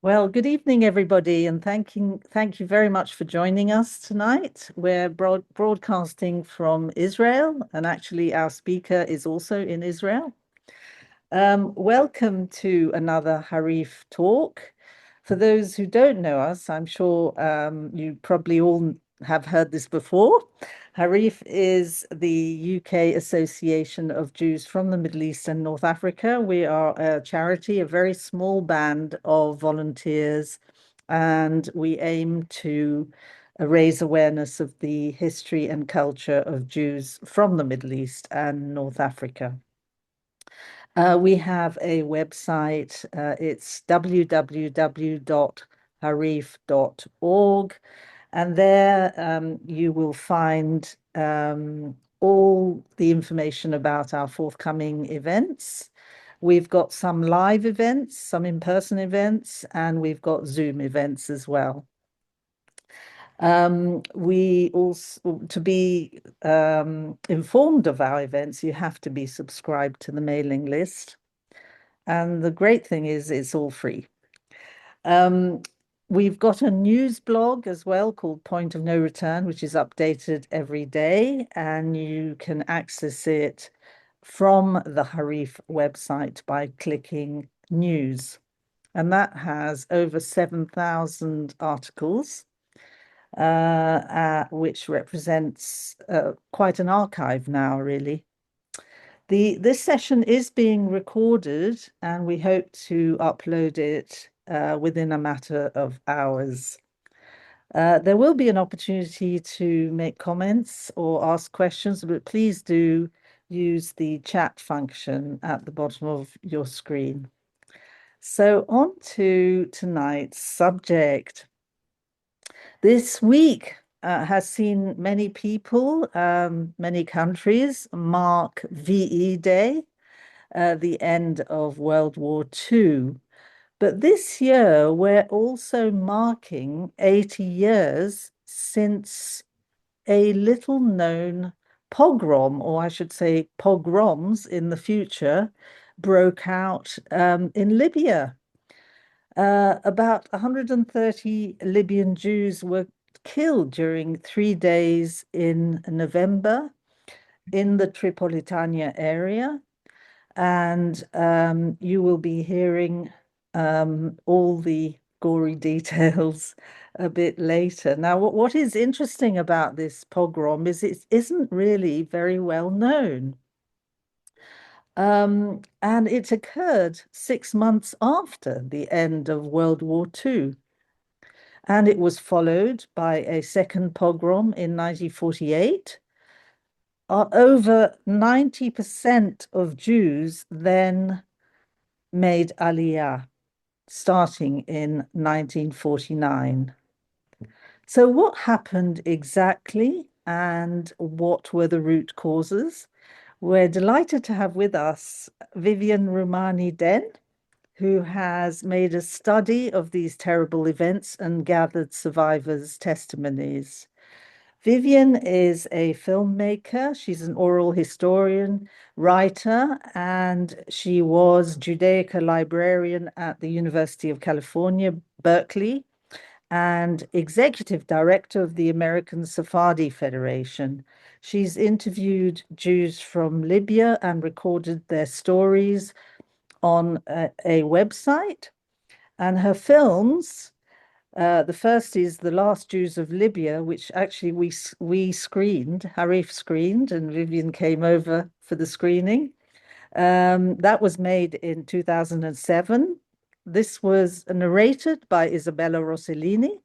Well, good evening, everybody, and thank you very much for joining us tonight. We're broadcasting from Israel, and actually, our speaker is also in Israel. Welcome to another Harif talk. For those who don't know us, I'm sure you probably all have heard this before. Harif is the UK Association of Jews from the Middle East and North Africa. We are a charity, a very small band of volunteers, and we aim to raise awareness of the history and culture of Jews from the Middle East and North Africa. We have a website. It's www.harif.org. And there you will find all the information about our forthcoming events. We've got some live events, some in-person events, and we've got Zoom events as well. We also, to be informed of our events, you have to be subscribed to the mailing list. And the great thing is it's all free. Um, we've got a news blog as well called Point of No Return, which is updated every day, and you can access it from the Harif website by clicking news. And that has over 7,000 articles, which represents quite an archive now, really. This session is being recorded, and we hope to upload it within a matter of hours. There will be an opportunity to make comments or ask questions, but please do use the chat function at the bottom of your screen. So on to tonight's subject. This week has seen many people, many countries mark VE Day, the end of World War II. But this year, we're also marking 80 years since a little known pogrom, or I should say pogroms in the future, broke out in Libya. About 130 Libyan Jews were killed during 3 days in November in the Tripolitania area. And you will be hearing all the gory details a bit later. Now, what is interesting about this pogrom is it isn't really very well known. And it occurred 6 months after the end of World War II. And it was followed by a second pogrom in 1948. Over 90% of Jews then made Aliyah, starting in 1949. So what happened exactly and what were the root causes? We're delighted to have with us Vivian Rumani Den, who has made a study of these terrible events and gathered survivors' testimonies. Vivian is a filmmaker. She's an oral historian, writer, and she was Judaica librarian at the University of California, Berkeley, and executive director of the American Sephardi Federation. She's interviewed Jews from Libya and recorded their stories on a website. And her films, the first is The Last Jews of Libya, which actually we screened, Harif screened, and Vivian came over for the screening. That was made in 2007. This was narrated by Isabella Rossellini,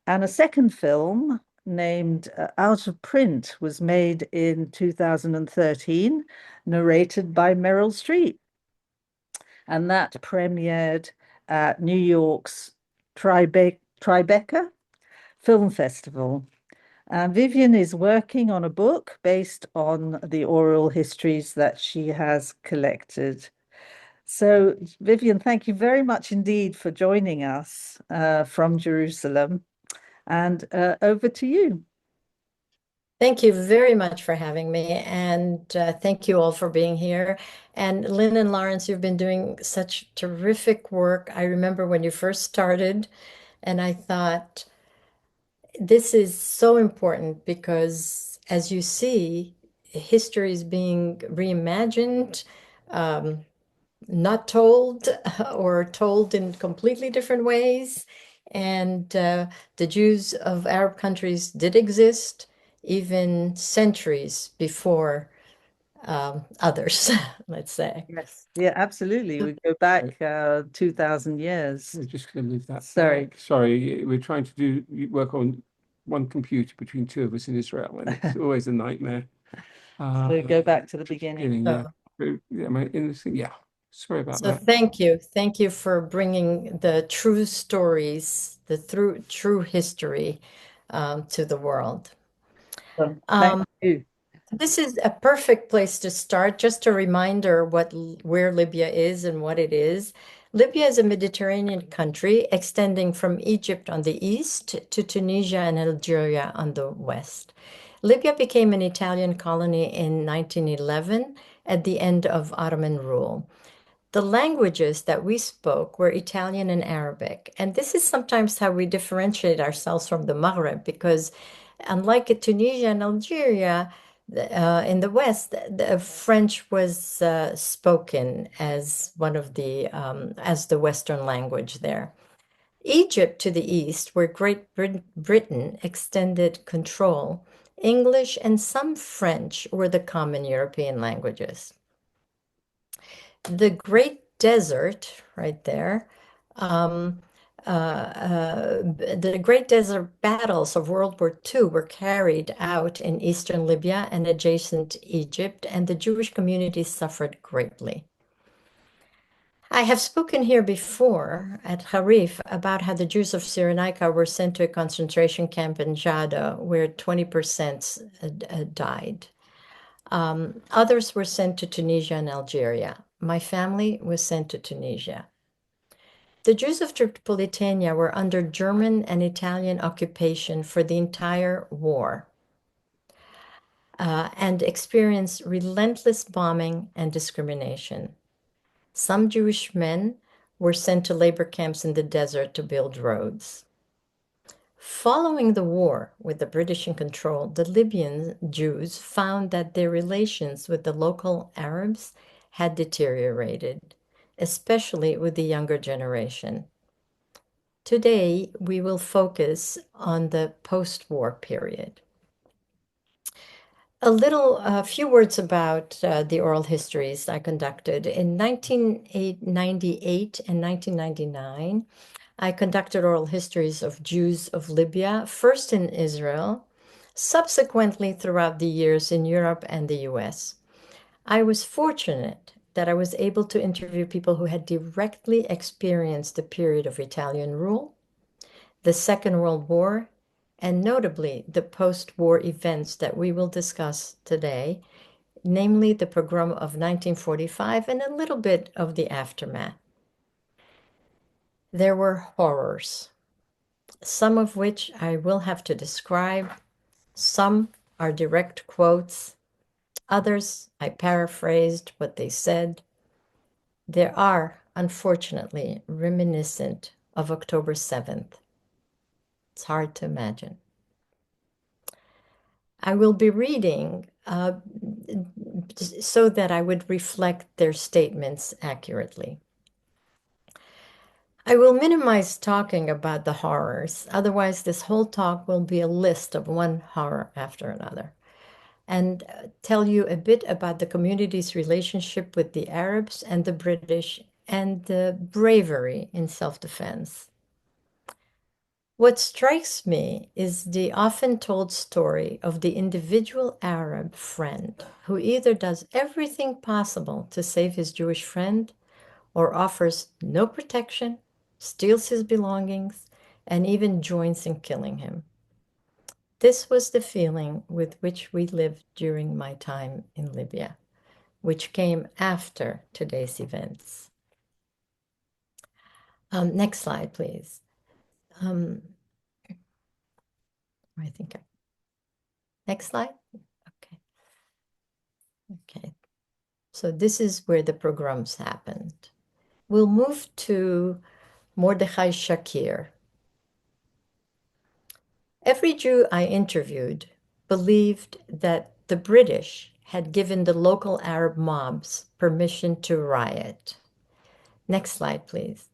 and a second film named Out of Print was made in 2013, narrated by Meryl Streep. And that premiered at New York's Tribeca Film Festival. Vivian is working on a book based on the oral histories that she has collected. So, Vivian, thank you very much indeed for joining us from Jerusalem. And over to you. Thank you very much for having me, and thank you all for being here. And Lynn and Lawrence, you've been doing such terrific work. I remember when you first started, and I thought this is so important because, as you see, history is being reimagined, um, not told, or told in completely different ways. And the Jews of Arab countries did exist even centuries before others, let's say. Yes. Yeah, absolutely. We go Okay, back 2,000 years. we're just going to leave that Sorry. there. Sorry, we're trying to do work on one computer between two of us in Israel, and it's always a nightmare. So go back to the Just beginning. beginning, yeah. So, Yeah, yeah. Sorry about so that. thank you. Thank you for bringing the true stories, the true history to the world. Thank Um, you. This is a perfect place to start. Just a reminder where Libya is and what it is. Libya is a Mediterranean country extending from Egypt on the east to Tunisia and Algeria on the west. Libya became an Italian colony in 1911 at the end of Ottoman rule. The languages that we spoke were Italian and Arabic. And this is sometimes how we differentiate ourselves from the Maghreb, because unlike Tunisia and Algeria, in the West, the French was spoken as one of as the Western language there. Egypt to the east, where Britain extended control, English and some French were the common European languages. The Great Desert, right there, um, the Great Desert battles of World War II were carried out in eastern Libya and adjacent Egypt, and the Jewish community suffered greatly. I have spoken here before at Harif about how the Jews of Cyrenaica were sent to a concentration camp in Jada, where 20% died. Others were sent to Tunisia and Algeria. My family was sent to Tunisia. The Jews of Tripolitania were under German and Italian occupation for the entire war, and experienced relentless bombing and discrimination. Some Jewish men were sent to labor camps in the desert to build roads. Following the war with the British in control, the Libyan Jews found that their relations with the local Arabs had deteriorated, especially with the younger generation. Today, we will focus on the post-war period. A few words about the oral histories I conducted. In 1998 and 1999, I conducted oral histories of Jews of Libya, first in Israel, subsequently throughout the years in Europe and the US. I was fortunate that I was able to interview people who had directly experienced the period of Italian rule, the Second World War, and notably the post-war events that we will discuss today, namely the pogrom of 1945 and a little bit of the aftermath. There were horrors, some of which I will have to describe. Some are direct quotes, others I paraphrased what they said. There are, unfortunately, reminiscent of October 7th. It's hard to imagine. I will be reading so that I would reflect their statements accurately. I will minimize talking about the horrors, otherwise, this whole talk will be a list of one horror after another, and tell you a bit about the community's relationship with the Arabs and the British and the bravery in self-defense. What strikes me is the often told story of the individual Arab friend who either does everything possible to save his Jewish friend or offers no protection, steals his belongings, and even joins in killing him. This was the feeling with which we lived during my time in Libya, which came after today's events. Next slide, please. Um, I think Next slide. Okay. Okay. So this is where the pogroms happened. We'll move to Mordechai Shakir. Every Jew I interviewed believed that the British had given the local Arab mobs permission to riot. Next slide, please.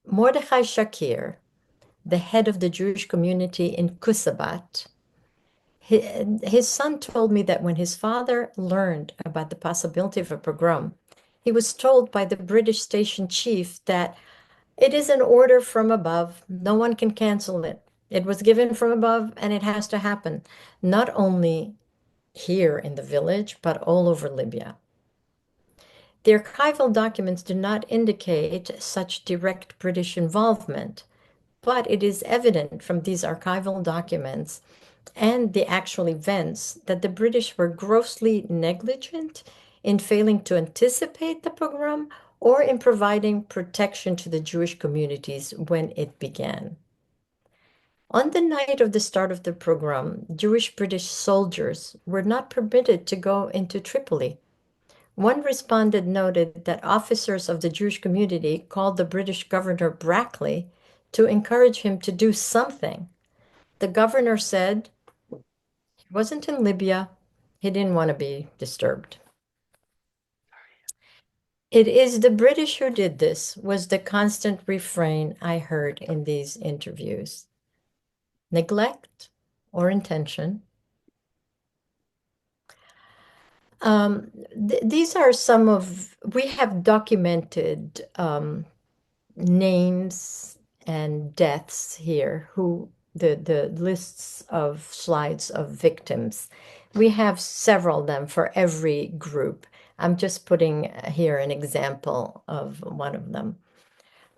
Mordechai Shakir, the head of the Jewish community in Kusabat, his son told me that when his father learned about the possibility of a pogrom, he was told by the British station chief that it is an order from above. No one can cancel it. It was given from above and it has to happen, not only here in the village, but all over Libya. The archival documents do not indicate such direct British involvement, but it is evident from these archival documents and the actual events that the British were grossly negligent in failing to anticipate the pogrom or in providing protection to the Jewish communities when it began. On the night of the start of the pogrom, Jewish British soldiers were not permitted to go into Tripoli. One respondent noted that officers of the Jewish community called the British governor Brackley to encourage him to do something. The governor said he wasn't in Libya. He didn't want to be disturbed. It is the British who did this, was the constant refrain I heard in these interviews. Neglect or intention. These are some of, we have documented names and deaths here, the lists of slides of victims. We have several of them for every group. I'm just putting here an example of one of them.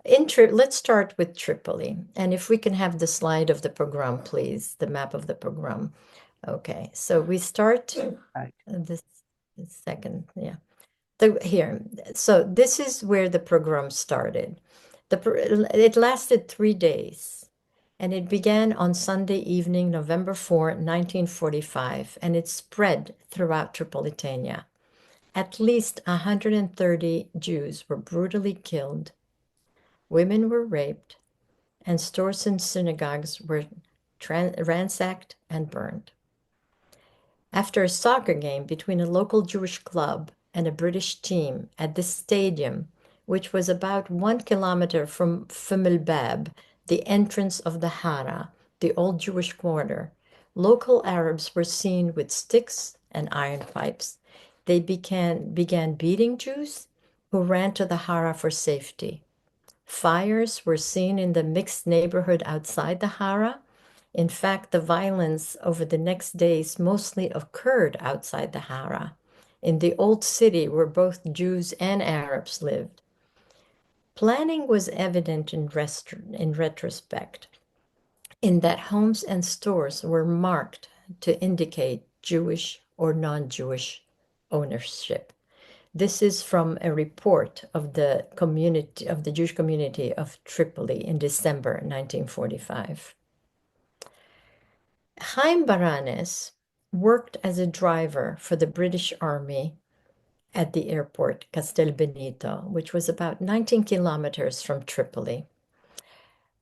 Let's start with Tripoli. And if we can have the slide of the pogrom, please, the map of the pogrom. Okay, so we start this second, yeah. Here, so this is where the pogrom started. It lasted 3 days, and it began on Sunday evening, November 4, 1945, and it spread throughout Tripolitania. At least 130 Jews were brutally killed, women were raped, and stores and synagogues were ransacked and burned. After a soccer game between a local Jewish club and a British team at the stadium, which was about 1 kilometer from Bab, the entrance of the Hara, the old Jewish quarter, local Arabs were seen with sticks and iron pipes. They began beating Jews who ran to the Hara for safety. Fires were seen in the mixed neighborhood outside the Hara. In fact, the violence over the next days mostly occurred outside the Hara, in the old city where both Jews and Arabs lived. Planning was evident in retrospect, in that homes and stores were marked to indicate Jewish or non-Jewish ownership. This is from a report of the community of the Jewish community of Tripoli in December 1945. Chaim Baranes worked as a driver for the British Army at the airport Castel Benito, which was about 19 kilometers from Tripoli,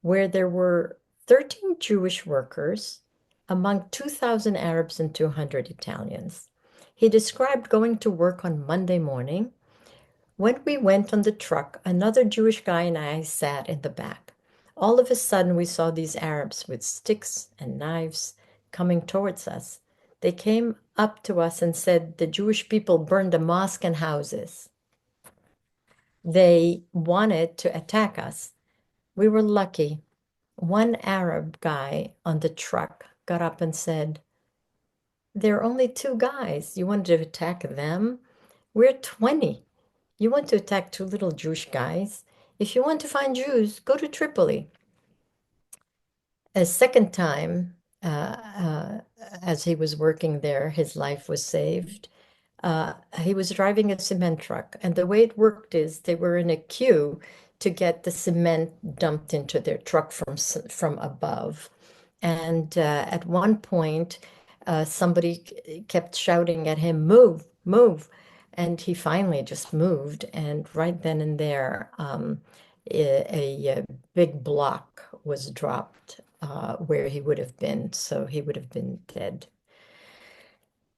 where there were 13 Jewish workers among 2,000 Arabs and 200 Italians. He described going to work on Monday morning. When we went on the truck, another Jewish guy and I sat in the back. All of a sudden, we saw these Arabs with sticks and knives coming towards us. They came up to us and said the Jewish people burned a mosque and houses. They wanted to attack us. We were lucky. One Arab guy on the truck got up and said, "There are only 2 guys. You want to attack them? We're 20. You want to attack 2 little Jewish guys? If you want to find Jews, go to Tripoli." A second time, as he was working there, his life was saved. He was driving a cement truck, and the way it worked is they were in a queue to get the cement dumped into their truck from above. And at one point, somebody kept shouting at him, "Move, move." And he finally just moved. And right then and there, a big block was dropped where he would have been. So he would have been dead.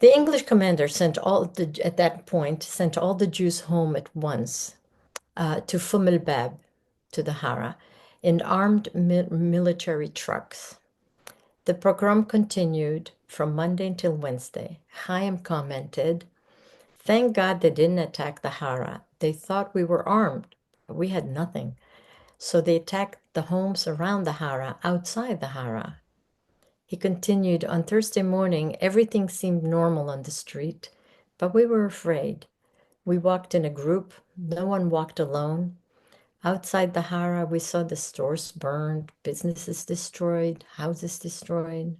The English commander at that point, sent all the Jews home at once to Fumelbab, to the Hara, in armed military trucks. The pogrom continued from Monday until Wednesday. Chaim commented, "Thank God they didn't attack the Hara. They thought we were armed, but we had nothing. So they attacked the homes around the Hara, outside the Hara." He continued, "On Thursday morning, everything seemed normal on the street, but we were afraid. We walked in a group. No one walked alone. Outside the Hara, we saw the stores burned, businesses destroyed, houses destroyed.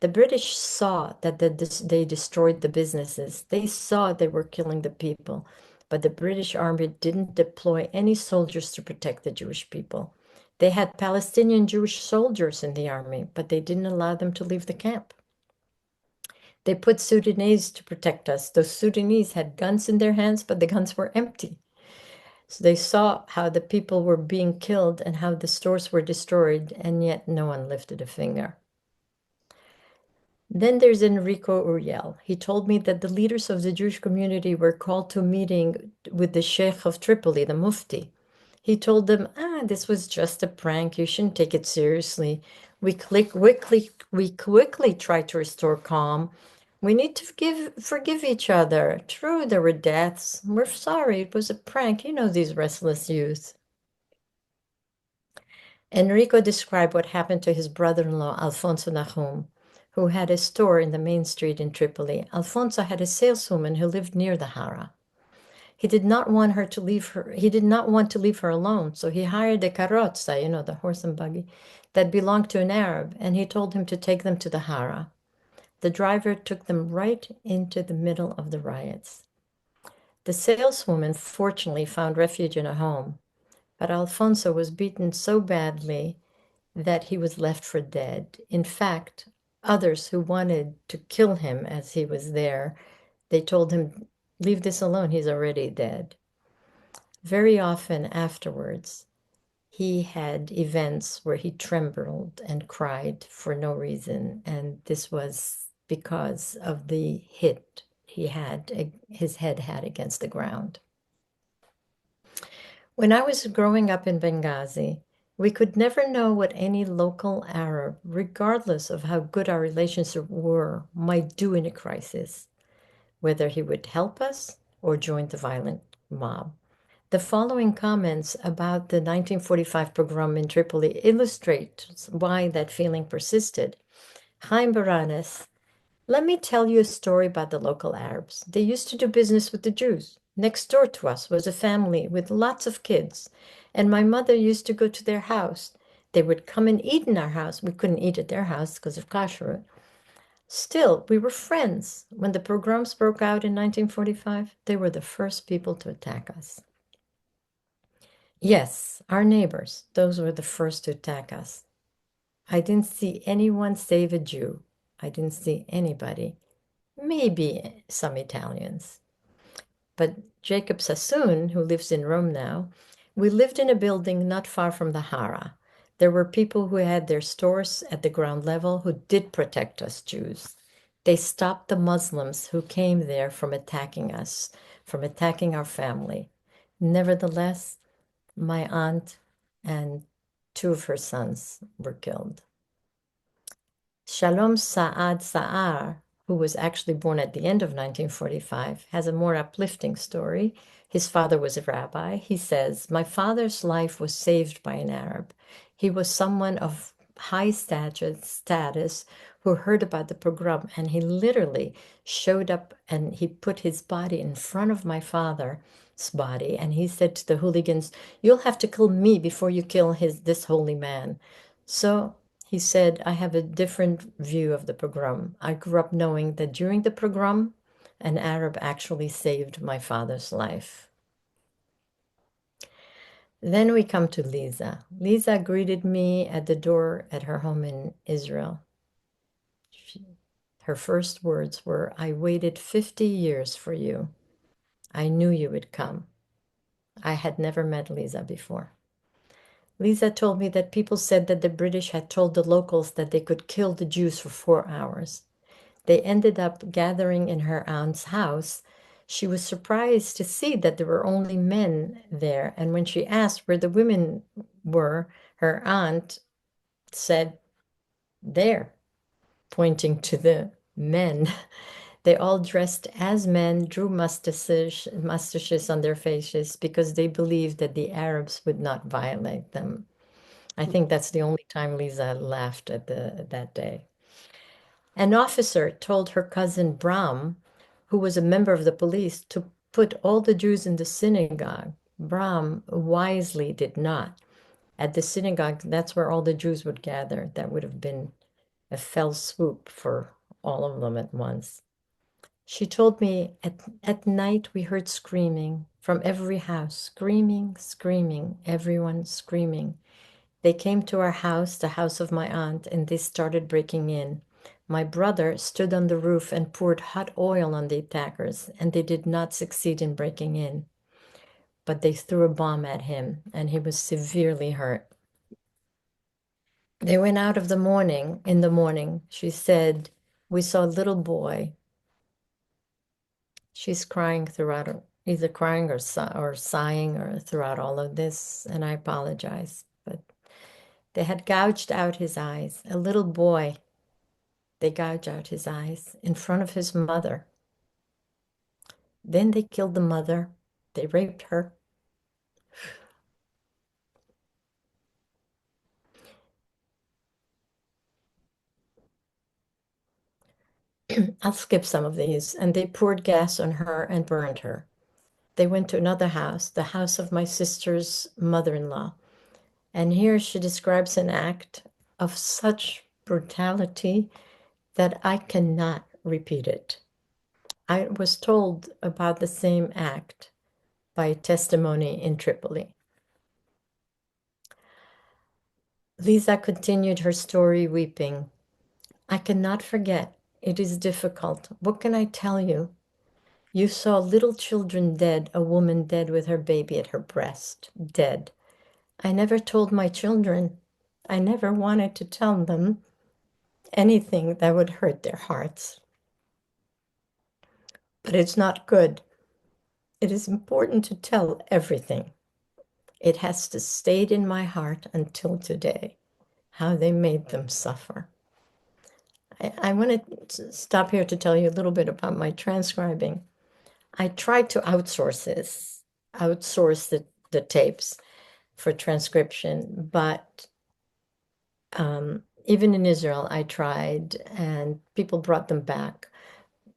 The British saw that they destroyed the businesses. They saw they were killing the people, but the British army didn't deploy any soldiers to protect the Jewish people. They had Palestinian Jewish soldiers in the army, but they didn't allow them to leave the camp. They put Sudanese to protect us. Those Sudanese had guns in their hands, but the guns were empty. So they saw how the people were being killed and how the stores were destroyed, and yet no one lifted a finger. Then there's Enrico Uriel. He told me that the leaders of the Jewish community were called to a meeting with the Sheikh of Tripoli, the Mufti. He told them, this was just a prank. You shouldn't take it seriously. We quickly tried to restore calm. We need to forgive each other. True, there were deaths. We're sorry. It was a prank. You know these restless youth. Enrico described what happened to his brother-in-law, Alfonso Nahum, who had a store in the main street in Tripoli. Alfonso had a saleswoman who lived near the Hara. He did not want to leave her alone, so he hired a carrozza, the horse and buggy, that belonged to an Arab, and he told him to take them to the Hara. The driver took them right into the middle of the riots. The saleswoman fortunately found refuge in a home, but Alfonso was beaten so badly that he was left for dead. In fact, others who wanted to kill him as he was there, they told him, "Leave this alone, he's already dead." Very often afterwards, he had events where he trembled and cried for no reason, and this was because of the hit his head had against the ground. When I was growing up in Benghazi, we could never know what any local Arab, regardless of how good our relationships were, might do in a crisis, whether he would help us or join the violent mob. The following comments about the 1945 pogrom in Tripoli illustrate why that feeling persisted. Chaim Baranes, "Let me tell you a story about the local Arabs. They used to do business with the Jews. Next door to us was a family with lots of kids, and my mother used to go to their house. They would come and eat in our house. We couldn't eat at their house because of kashrut. Still, we were friends. When the pogroms broke out in 1945, they were the first people to attack us." Yes, our neighbors, those were the first to attack us. I didn't see anyone save a Jew. I didn't see anybody. Maybe some Italians. But Jacob Sassoon, who lives in Rome now, we lived in a building not far from the Hara. There were people who had their stores at the ground level who did protect us Jews. They stopped the Muslims who came there from attacking us, from attacking our family. Nevertheless, my aunt and two of her sons were killed. Shalom Saad Sa'ar, who was actually born at the end of 1945, has a more uplifting story. His father was a rabbi. He says, "My father's life was saved by an Arab. He was someone of high status who heard about the pogrom, and he literally showed up and he put his body in front of my father's body, and he said to the hooligans, 'You'll have to kill me before you kill this holy man.' So he said, I have a different view of the pogrom. I grew up knowing that during the pogrom, an Arab actually saved my father's life." Then we come to Lisa. Lisa greeted me at the door at her home in Israel. Her first words were, "I waited 50 years for you. I knew you would come." I had never met Lisa before. Lisa told me that people said that the British had told the locals that they could kill the Jews for 4 hours. They ended up gathering in her aunt's house. She was surprised to see that there were only men there. And when she asked where the women were, her aunt said, "There," pointing to the men. They all dressed as men, drew mustaches on their faces because they believed that the Arabs would not violate them. I think that's the only time Lisa laughed at that day. An officer told her cousin Bram, who was a member of the police, to put all the Jews in the synagogue. Bram wisely did not. At the synagogue, that's where all the Jews would gather. That would have been a fell swoop for all of them at once. She told me at night we heard screaming from every house, screaming, screaming, everyone screaming. They came to our house, the house of my aunt, and they started breaking in. My brother stood on the roof and poured hot oil on the attackers, and they did not succeed in breaking in. But they threw a bomb at him, and he was severely hurt. They went out in the morning, she said, we saw a little boy. She's crying throughout, either crying or sighing or throughout all of this, and I apologize. But they had gouged out his eyes. A little boy, they gouged out his eyes in front of his mother. Then they killed the mother. They raped her. I'll skip some of these. And they poured gas on her and burned her. They went to another house, the house of my sister's mother-in-law. And here she describes an act of such brutality that I cannot repeat it. I was told about the same act by testimony in Tripoli. Lisa continued her story weeping. I cannot forget. It is difficult. What can I tell you? You saw little children dead, a woman dead with her baby at her breast, dead. I never told my children. I never wanted to tell them anything that would hurt their hearts. But it's not good. It is important to tell everything. It has to stay in my heart until today, how they made them suffer. I want to stop here to tell you a little bit about my transcribing. I tried to outsource the tapes for transcription, but even in Israel, I tried, and people brought them back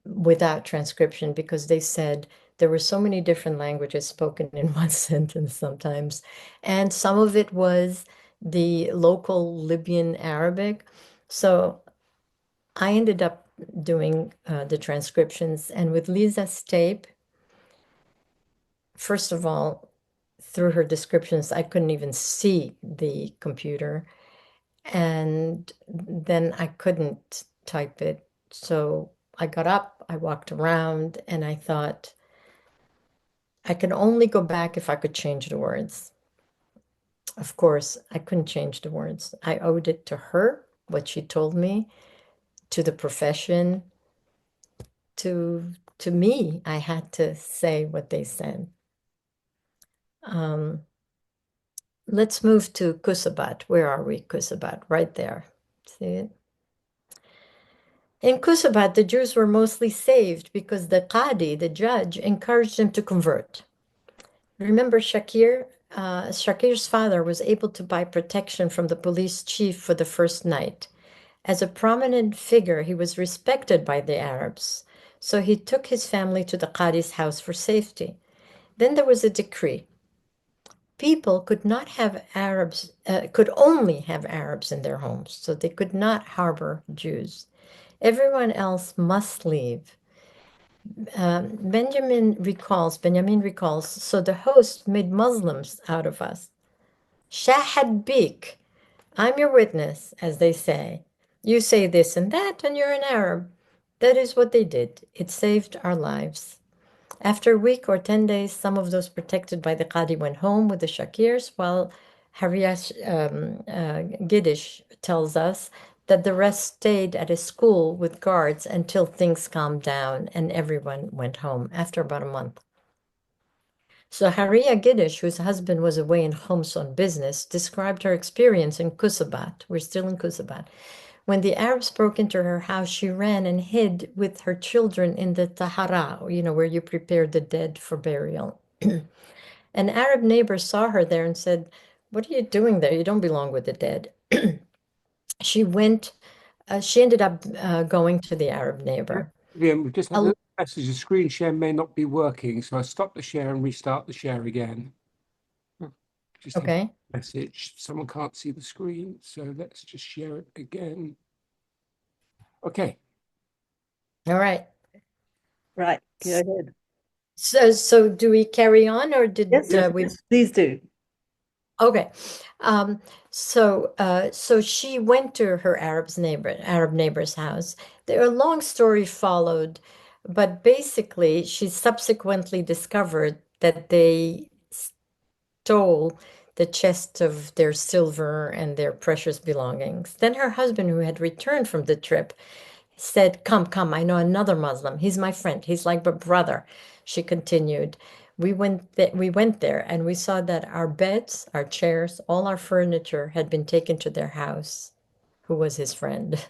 without transcription because they said there were so many different languages spoken in one sentence sometimes. And some of it was the local Libyan Arabic. So I ended up doing the transcriptions. And with Lisa's tape, first of all, through her descriptions, I couldn't even see the computer. And then I couldn't type it. So I got up, I walked around, and I thought, I can only go back if I could change the words. Of course, I couldn't change the words. I owed it to her, what she told me, to the profession, to me. I had to say what they said. Let's move to Kusabat. Where are we? Kusabat, right there. See it? In Kusabat, the Jews were mostly saved because the Qadi, the judge, encouraged them to convert. Remember Shakir? Shakir's father was able to buy protection from the police chief for the first night. As a prominent figure, he was respected by the Arabs, so he took his family to the Qadi's house for safety. Then there was a decree. People could not have Arabs, could only have Arabs in their homes, so they could not harbor Jews. Everyone else must leave. Benjamin recalls, so the host made Muslims out of us. Shahad Bik, I'm your witness, as they say. You say this and that, and you're an Arab. That is what they did. It saved our lives. After a week or 10 days, some of those protected by the Qadi went home with the Shakirs, while Hariyash Giddish tells us that the rest stayed at a school with guards until things calmed down and everyone went home after about a month. So Hariya Giddish, whose husband was away in Homs on business, described her experience in Kusabat. We're still in Kusabat. When the Arabs broke into her house, she ran and hid with her children in the Tahara, where you prepare the dead for burial. An Arab neighbor saw her there and said, "What are you doing there? You don't belong with the dead." She went, she ended up going to the Arab neighbor. Liam, we've just had Oh, a message. The screen share may not be working, so I stop the share and restart the share again. Just had okay. a message. Someone can't see the screen, so let's just share it again. Okay. All right. Right, go ahead. So do we carry on or did Yes, we? yes, please do. Okay. So she went to her Arab neighbor's house. A long story followed, but basically she subsequently discovered that they stole the chest of their silver and their precious belongings. Then her husband, who had returned from the trip, said, "Come, come, I know another Muslim. He's my friend. He's like a brother." She continued. We went there and we saw that our beds, our chairs, all our furniture had been taken to their house, who was his friend.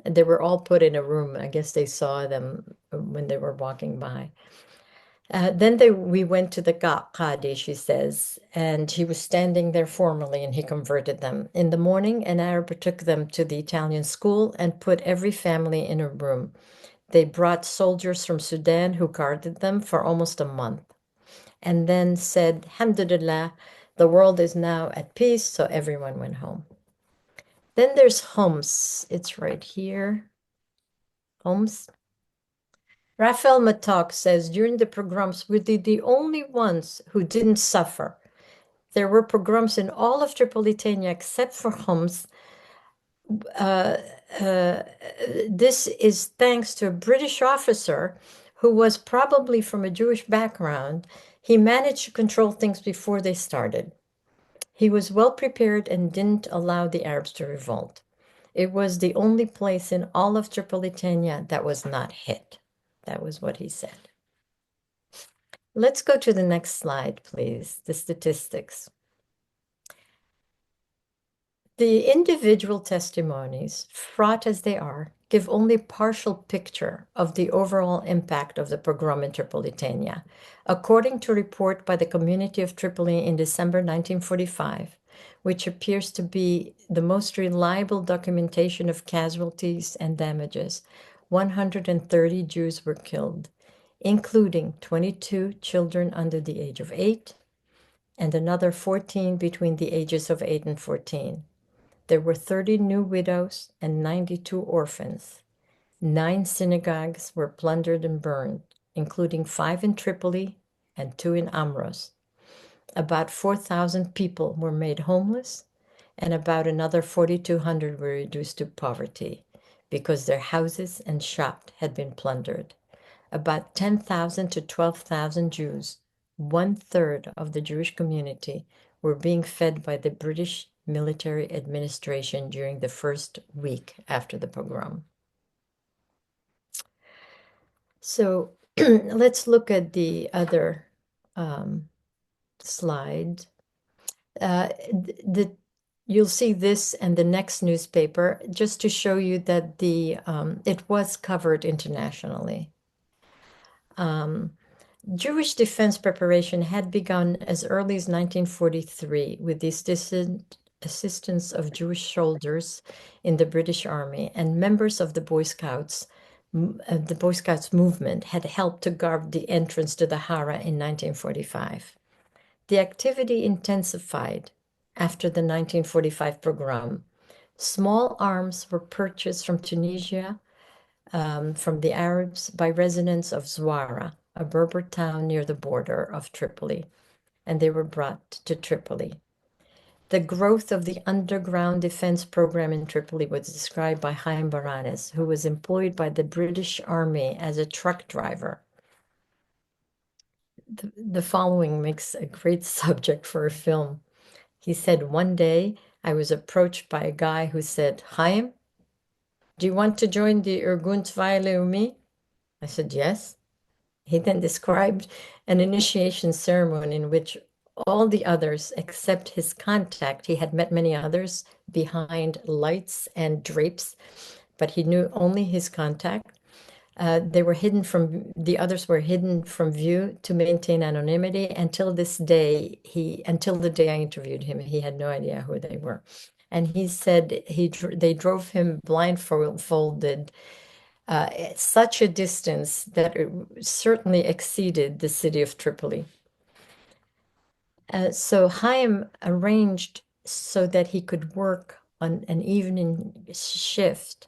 And they were all put in a room. I guess they saw them when they were walking by. We went to the Qadi, she says, and he was standing there formally and he converted them. In the morning, an Arab took them to the Italian school and put every family in a room. They brought soldiers from Sudan who guarded them for almost a month and then said, "Alhamdulillah, the world is now at peace," so everyone went home. Then there's Homs. It's right here. Homs. Raphael Matok says, during the pogroms, we were the only ones who didn't suffer. There were pogroms in all of Tripolitania except for Homs. Uh, uh, this is thanks to a British officer who was probably from a Jewish background. He managed to control things before they started. He was well prepared and didn't allow the Arabs to revolt. It was the only place in all of Tripolitania that was not hit. That was what he said. Let's go to the next slide, please. The statistics. The individual testimonies, fraught as they are, give only partial picture of the overall impact of the pogrom in Tripolitania. According to a report by the community of Tripoli in December 1945, which appears to be the most reliable documentation of casualties and damages, 130 Jews were killed, including 22 children under the age of 8 and another 14 between the ages of 8 and 14. There were 30 new widows and 92 orphans. 9 synagogues were plundered and burned, including 5 in Tripoli and 2 in Amros. About 4,000 people were made homeless, and about another 4,200 were reduced to poverty because their houses and shops had been plundered. About 10,000 to 12,000 Jews, 1/3 of the Jewish community, were being fed by the British military administration during the first week after the pogrom. So let's look at the other slide. You'll see this and the next newspaper just to show you that it was covered internationally. Jewish defense preparation had begun as early as 1943 with the assistance of Jewish soldiers in the British Army, and members of the Boy Scouts. The Boy Scouts movement had helped to guard the entrance to the Hara in 1945. The activity intensified after the 1945 pogrom. Small arms were purchased from Tunisia from the Arabs by residents of Zuara, a Berber town near the border of Tripoli, and they were brought to Tripoli. The growth of the underground defense program in Tripoli was described by Chaim Baranes, who was employed by the British Army as a truck driver. The following makes a great subject for a film. He said, "One day I was approached by a guy who said, 'Chaim, do you want to join the Irgun Tzvai Leumi?' I said, 'Yes.' He then described an initiation ceremony in which all the others, except his contact, he had met many others behind lights and drapes, but he knew only his contact. The others were hidden from view to maintain anonymity until this day. Until the day I interviewed him, he had no idea who they were. And he said they drove him blindfolded such a distance that it certainly exceeded the city of Tripoli. So Chaim arranged so that he could work on an evening shift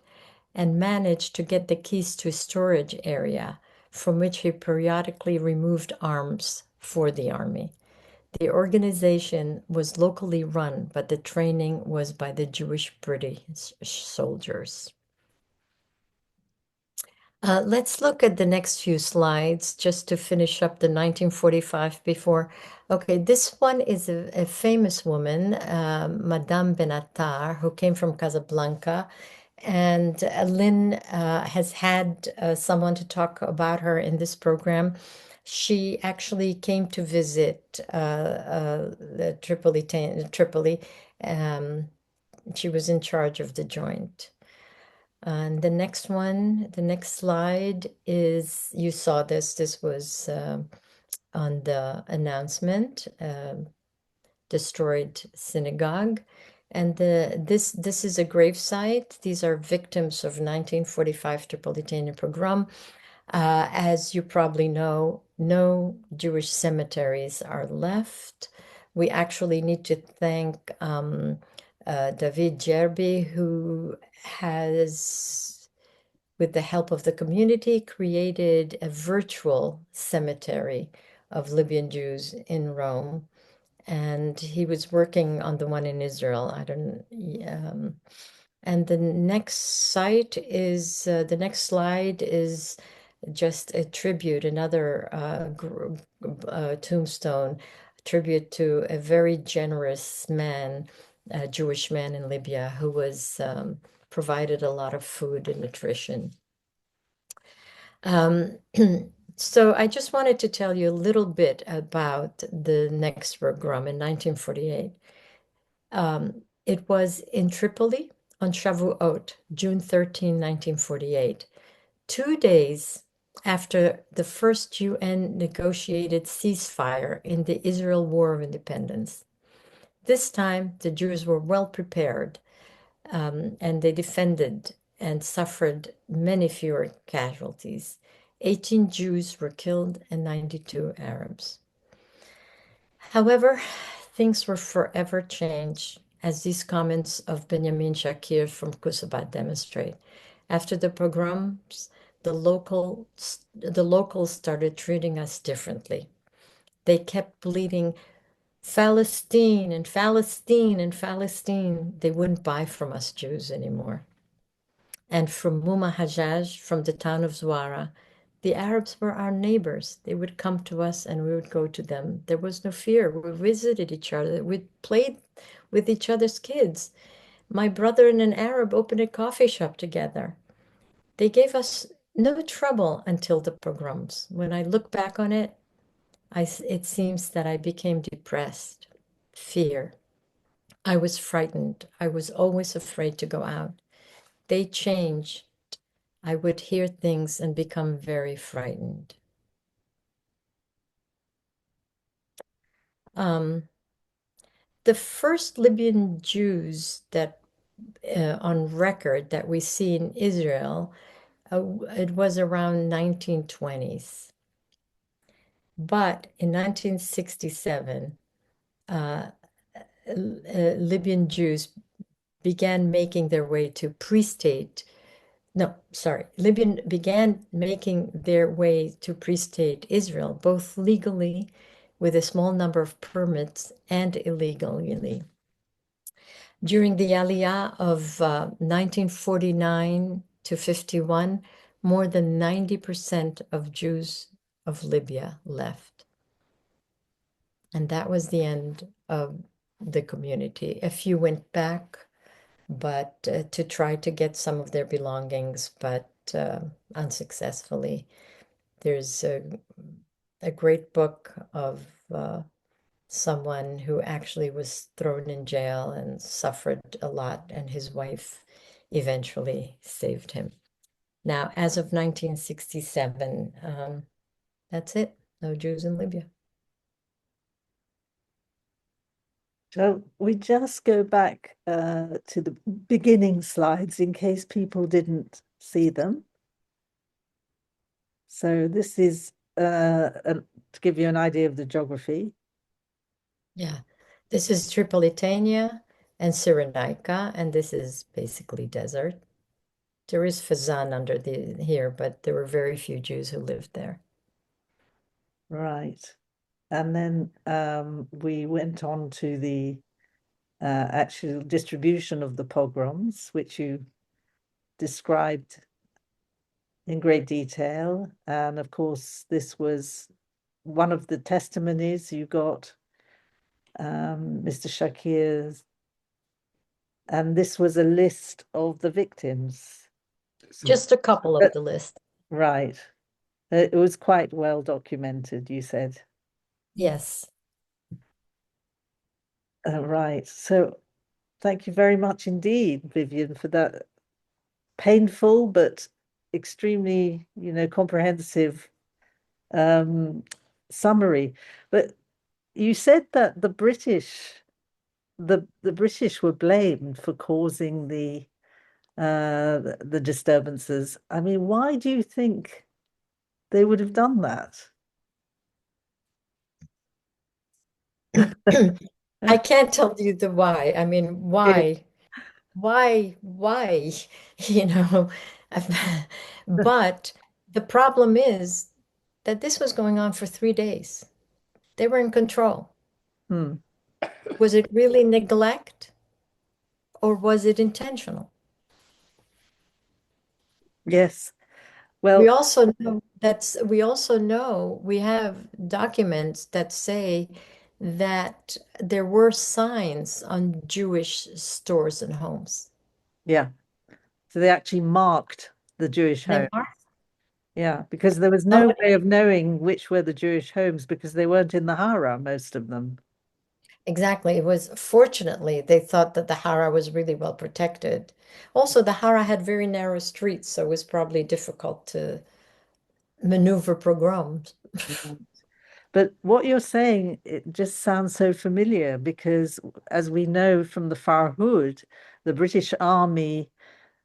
and managed to get the keys to a storage area from which he periodically removed arms for the army. The organization was locally run, but the training was by the Jewish British soldiers. Let's look at the next few slides just to finish up the 1945 before. Okay, this one is a famous woman, Madame Benatar, who came from Casablanca. And Lynn has had someone to talk about her in this program. She actually came to visit Tripoli. She was in charge of the joint. And the next one, the next slide is, you saw this was on the announcement, destroyed synagogue. And this is a gravesite. These are victims of 1945 Tripolitania pogrom. As you probably know, no Jewish cemeteries are left. We actually need to thank David Jerby, who has, with the help of the community, created a virtual cemetery of Libyan Jews in Rome. And he was working on the one in Israel. And the next slide is just a tribute, another tombstone, tribute to a very generous man, a Jewish man in Libya who was provided a lot of food and nutrition. So I just wanted to tell you a little bit about the next pogrom in 1948. It was in Tripoli on Shavuot, June 13, 1948, 2 days after the first UN negotiated ceasefire in the Israel War of Independence. This time, the Jews were well prepared, and they defended and suffered many fewer casualties. 18 Jews were killed and 92 Arabs. However, things were forever changed, as these comments of Benjamin Shakir from Kusabat demonstrate. After the pogroms, the locals started treating us differently. They kept bleating, "Palestine and Palestine and Palestine." They wouldn't buy from us Jews anymore. And from Muma Hajjaj, from the town of Zuara, the Arabs were our neighbors. They would come to us and we would go to them. There was no fear. We visited each other. We played with each other's kids. My brother and an Arab opened a coffee shop together. They gave us no trouble until the pogroms. When I look back on it, it seems that I became depressed, fear. I was frightened. I was always afraid to go out. They changed. I would hear things and become very frightened. The first Libyan Jews that on record that we see in Israel, it was around 1920s. But in 1967, Libyan Jews began making their way to pre-state No, sorry. Libyan began making their way to pre-state Israel, both legally with a small number of permits and illegally. During the Aliyah of 1949 to 51, more than 90% of Jews of Libya left. And that was the end of the community. A few went back, but to try to get some of their belongings, but unsuccessfully. There's a great book of someone who actually was thrown in jail and suffered a lot, and his wife eventually saved him. Now, as of 1967, that's it. No Jews in Libya. So we just go back to the beginning slides in case people didn't see them. So this is to give you an idea of the geography. Yeah. This is Tripolitania and Cyrenaica, and this is basically desert. There is Fazan under the here, but there were very few Jews who lived there. Right. And then we went on to the actual distribution of the pogroms, which you described in great detail. And of course, this was one of the testimonies you got, Mr. Shakir's, and this was a list of the victims. So Just a couple of the list. Right. It was quite well documented, you said. Yes. Right. So thank you very much indeed, Vivian, for that painful but extremely, comprehensive summary. But you said that the British were blamed for causing the disturbances. I mean, why do you think they would have done that? I can't tell you the why. I mean, why? Why? You know, but the problem is that this was going on for 3 days. They were in control. Hmm. Was it really neglect or was it intentional? Yes. We Well, also know we have documents that say that there were signs on Jewish stores and homes. yeah. So they actually marked the Jewish They home. marked Yeah, because there was no somebody way of knowing which were the Jewish homes because they weren't in the Hara, most of them. exactly. It was fortunately they thought that the Hara was really well protected. Also, the Hara had very narrow streets, so it was probably difficult to maneuver pogroms. Right. But what you're saying, it just sounds so familiar because, as we know from the Farhud, the British Army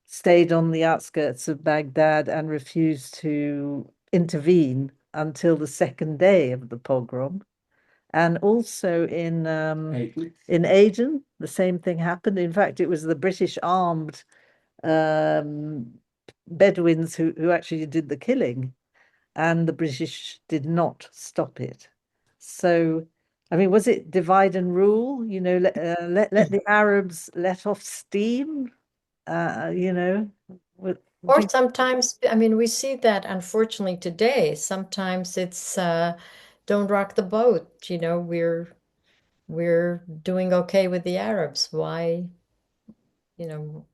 stayed on the outskirts of Baghdad and refused to intervene until the second day of the pogrom. And also in Aden, the same thing happened. In fact, it was the British armed um, Bedouins who actually did the killing, and the British did not stop it. So, I mean, was it divide and rule? Let the Arabs let off steam. Would Or you? sometimes, I mean, we see that unfortunately today. Sometimes it's don't rock the boat. We're doing okay with the Arabs. Why, you know,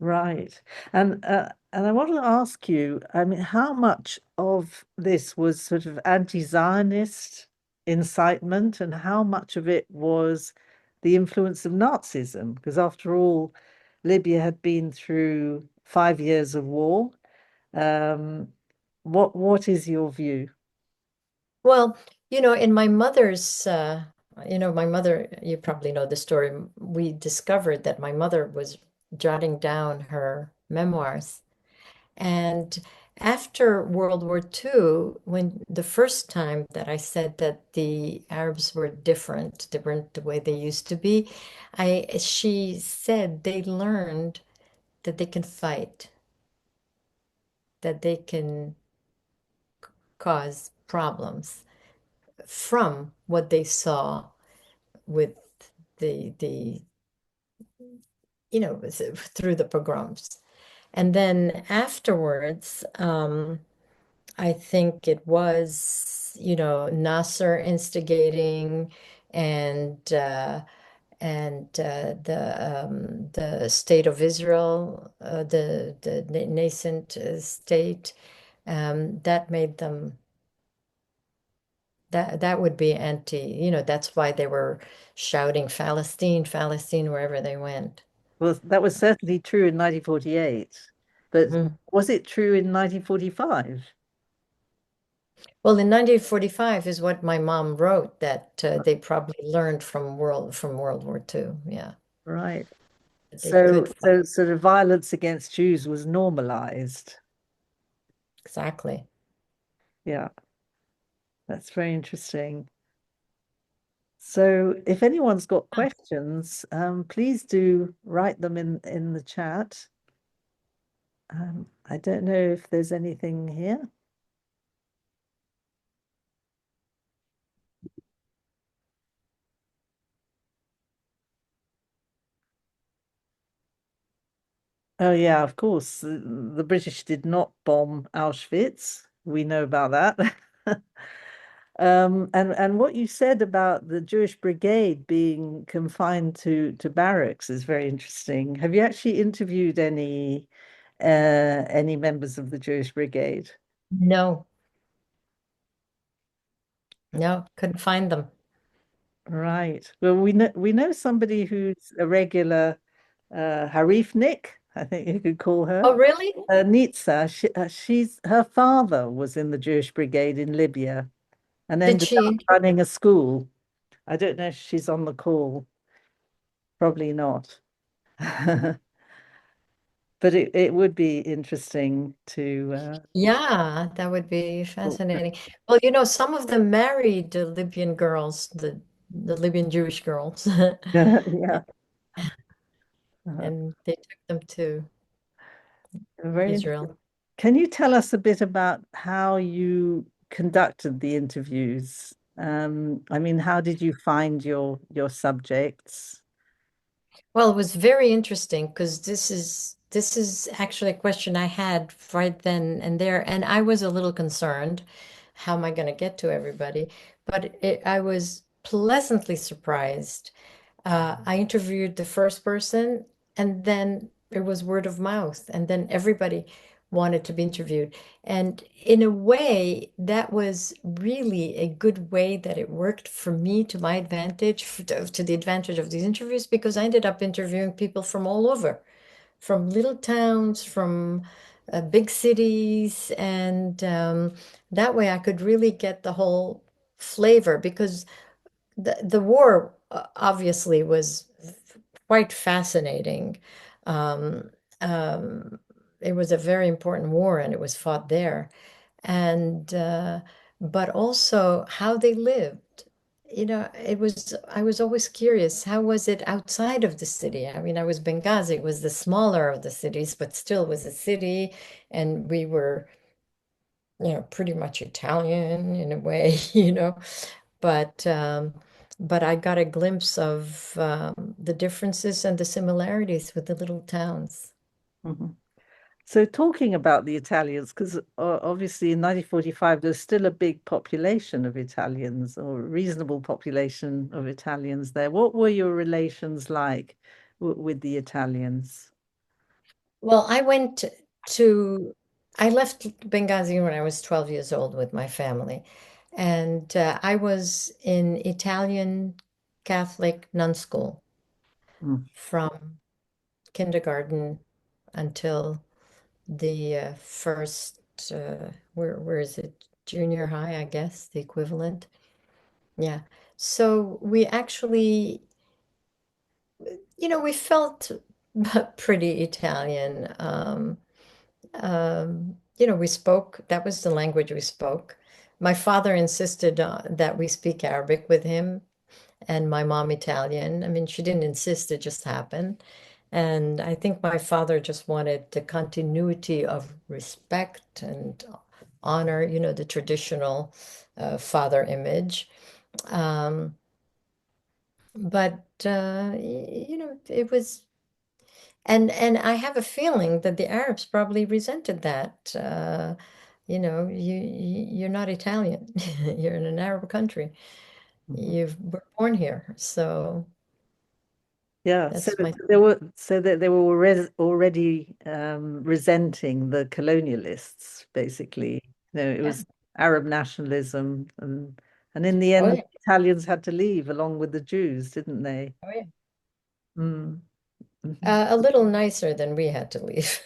Right. And I want to ask you, I mean, how much of this was sort of anti-Zionist incitement and how much of it was the influence of Nazism? Because after all, Libya had been through 5 years of war. Um, what is your view? well, in my mother, you probably know the story. We discovered that my mother was jotting down her memoirs. And after World War II, when the first time that I said that the Arabs were different, they weren't the way they used to be, she said they learned that they can fight. that they can cause problems from what they saw with the through the pogroms. And then afterwards, I think it was, Nasser instigating and the state of Israel, the nascent state, that made them that would be anti, that's why they were shouting Palestine, Palestine wherever they went. Well, that was certainly true in 1948, but Mhm. was it true in 1945? Well, in 1945 is what my mom wrote that they probably learned from World War II. Yeah, Right. that they So, could fight. so sort of violence against Jews was normalized. Exactly. Yeah, that's very interesting. So, if anyone's got questions, please do write them in the chat. I don't know if there's anything here. Oh yeah, of course. The British did not bomb Auschwitz. We know about that. And what you said about the Jewish Brigade being confined to barracks is very interesting. Have you actually interviewed any members of the Jewish Brigade? No, no, couldn't find them. Right. Well, we know somebody who's a regular Harifnik, I think you could call her. Oh, really? Nitsa, she's her father was in the Jewish Brigade in Libya and Did ended up she? running a school. I don't know if she's on the call. Probably not. But it would be interesting to Yeah, that would be talk. fascinating. Well, some of them married the Libyan girls, the Libyan Jewish girls, Yeah, and they took them to very interesting. Israel. Can you tell us a bit about how you conducted the interviews? I mean, how did you find your subjects? Well, it was very interesting because this is actually a question I had right then and there, and I was a little concerned. How am I going to get to everybody? But I was pleasantly surprised. I interviewed the first person, and then it was word of mouth, and then everybody wanted to be interviewed. And in a way, that was really a good way that it worked for me to my advantage, to the advantage of these interviews, because I ended up interviewing people from all over, from little towns, from big cities, and that way I could really get the whole flavor because the war obviously was quite fascinating. Um, um, it was a very important war, and it was fought there, and but also how they lived. It was I was always curious, how was it outside of the city? I mean, I was Benghazi, it was the smaller of the cities, but still was a city, and we were, pretty much Italian in a way, but but I got a glimpse of the differences and the similarities with the little towns. Mhm. So talking about the Italians, because obviously in 1945 there's still a big population of Italians or a reasonable population of Italians there. What were your relations like with the Italians? Well, to, I left Benghazi when I was 12 years old with my family, and I was in Italian Catholic nun school Mm, from kindergarten until the first, where is it? Junior high, I guess, the equivalent. Yeah. So we actually, we felt pretty Italian. We spoke, that was the language we spoke. My father insisted that we speak Arabic with him, and my mom Italian. I mean, she didn't insist, it just happened. And I think my father just wanted the continuity of respect and honor, the traditional father image. Um, but it was, and I have a feeling that the Arabs probably resented that. You're not Italian. You're in an Arab country. Mhm. You were born here, so Yeah, that's my. so that they were already resenting the colonialists, basically. It Yeah. was Arab nationalism, and in the Oh end, the yeah. Italians had to leave along with the Jews, didn't they? Oh yeah. Mm. Mhm. A little nicer than we had to leave.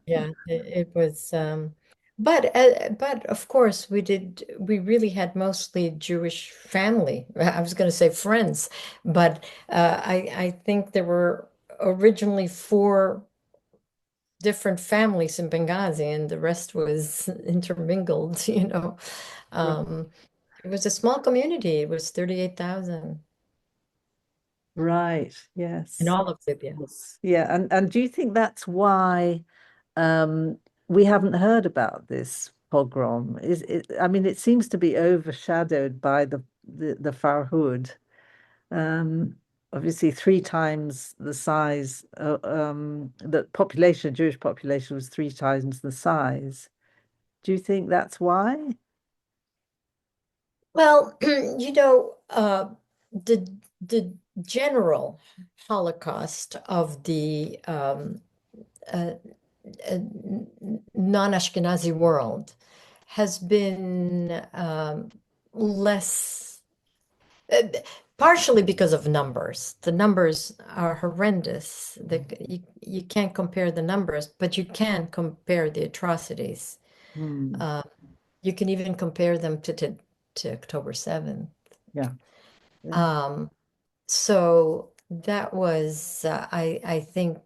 Yeah, it was. But of course, we really had mostly Jewish family. I was going to say friends, but I think there were originally four different families in Benghazi, and the rest was intermingled, Um, it was a small community. It was 38,000 Right, in yes. all of Libya. Yes. Yeah, and do you think that's why um, we haven't heard about this pogrom? I mean, it seems to be overshadowed by the Farhud. Um, Obviously, three times the size. The population, Jewish population, was three times the size. Do you think that's why? Well, the general Holocaust of the uh, non-Ashkenazi world has been less, uh, partially because of numbers. The numbers are horrendous. You can't compare the numbers, but you can compare the atrocities. Hmm. Uh, you can even compare them to October 7th. Yeah. Yeah. Um, So that was, I think,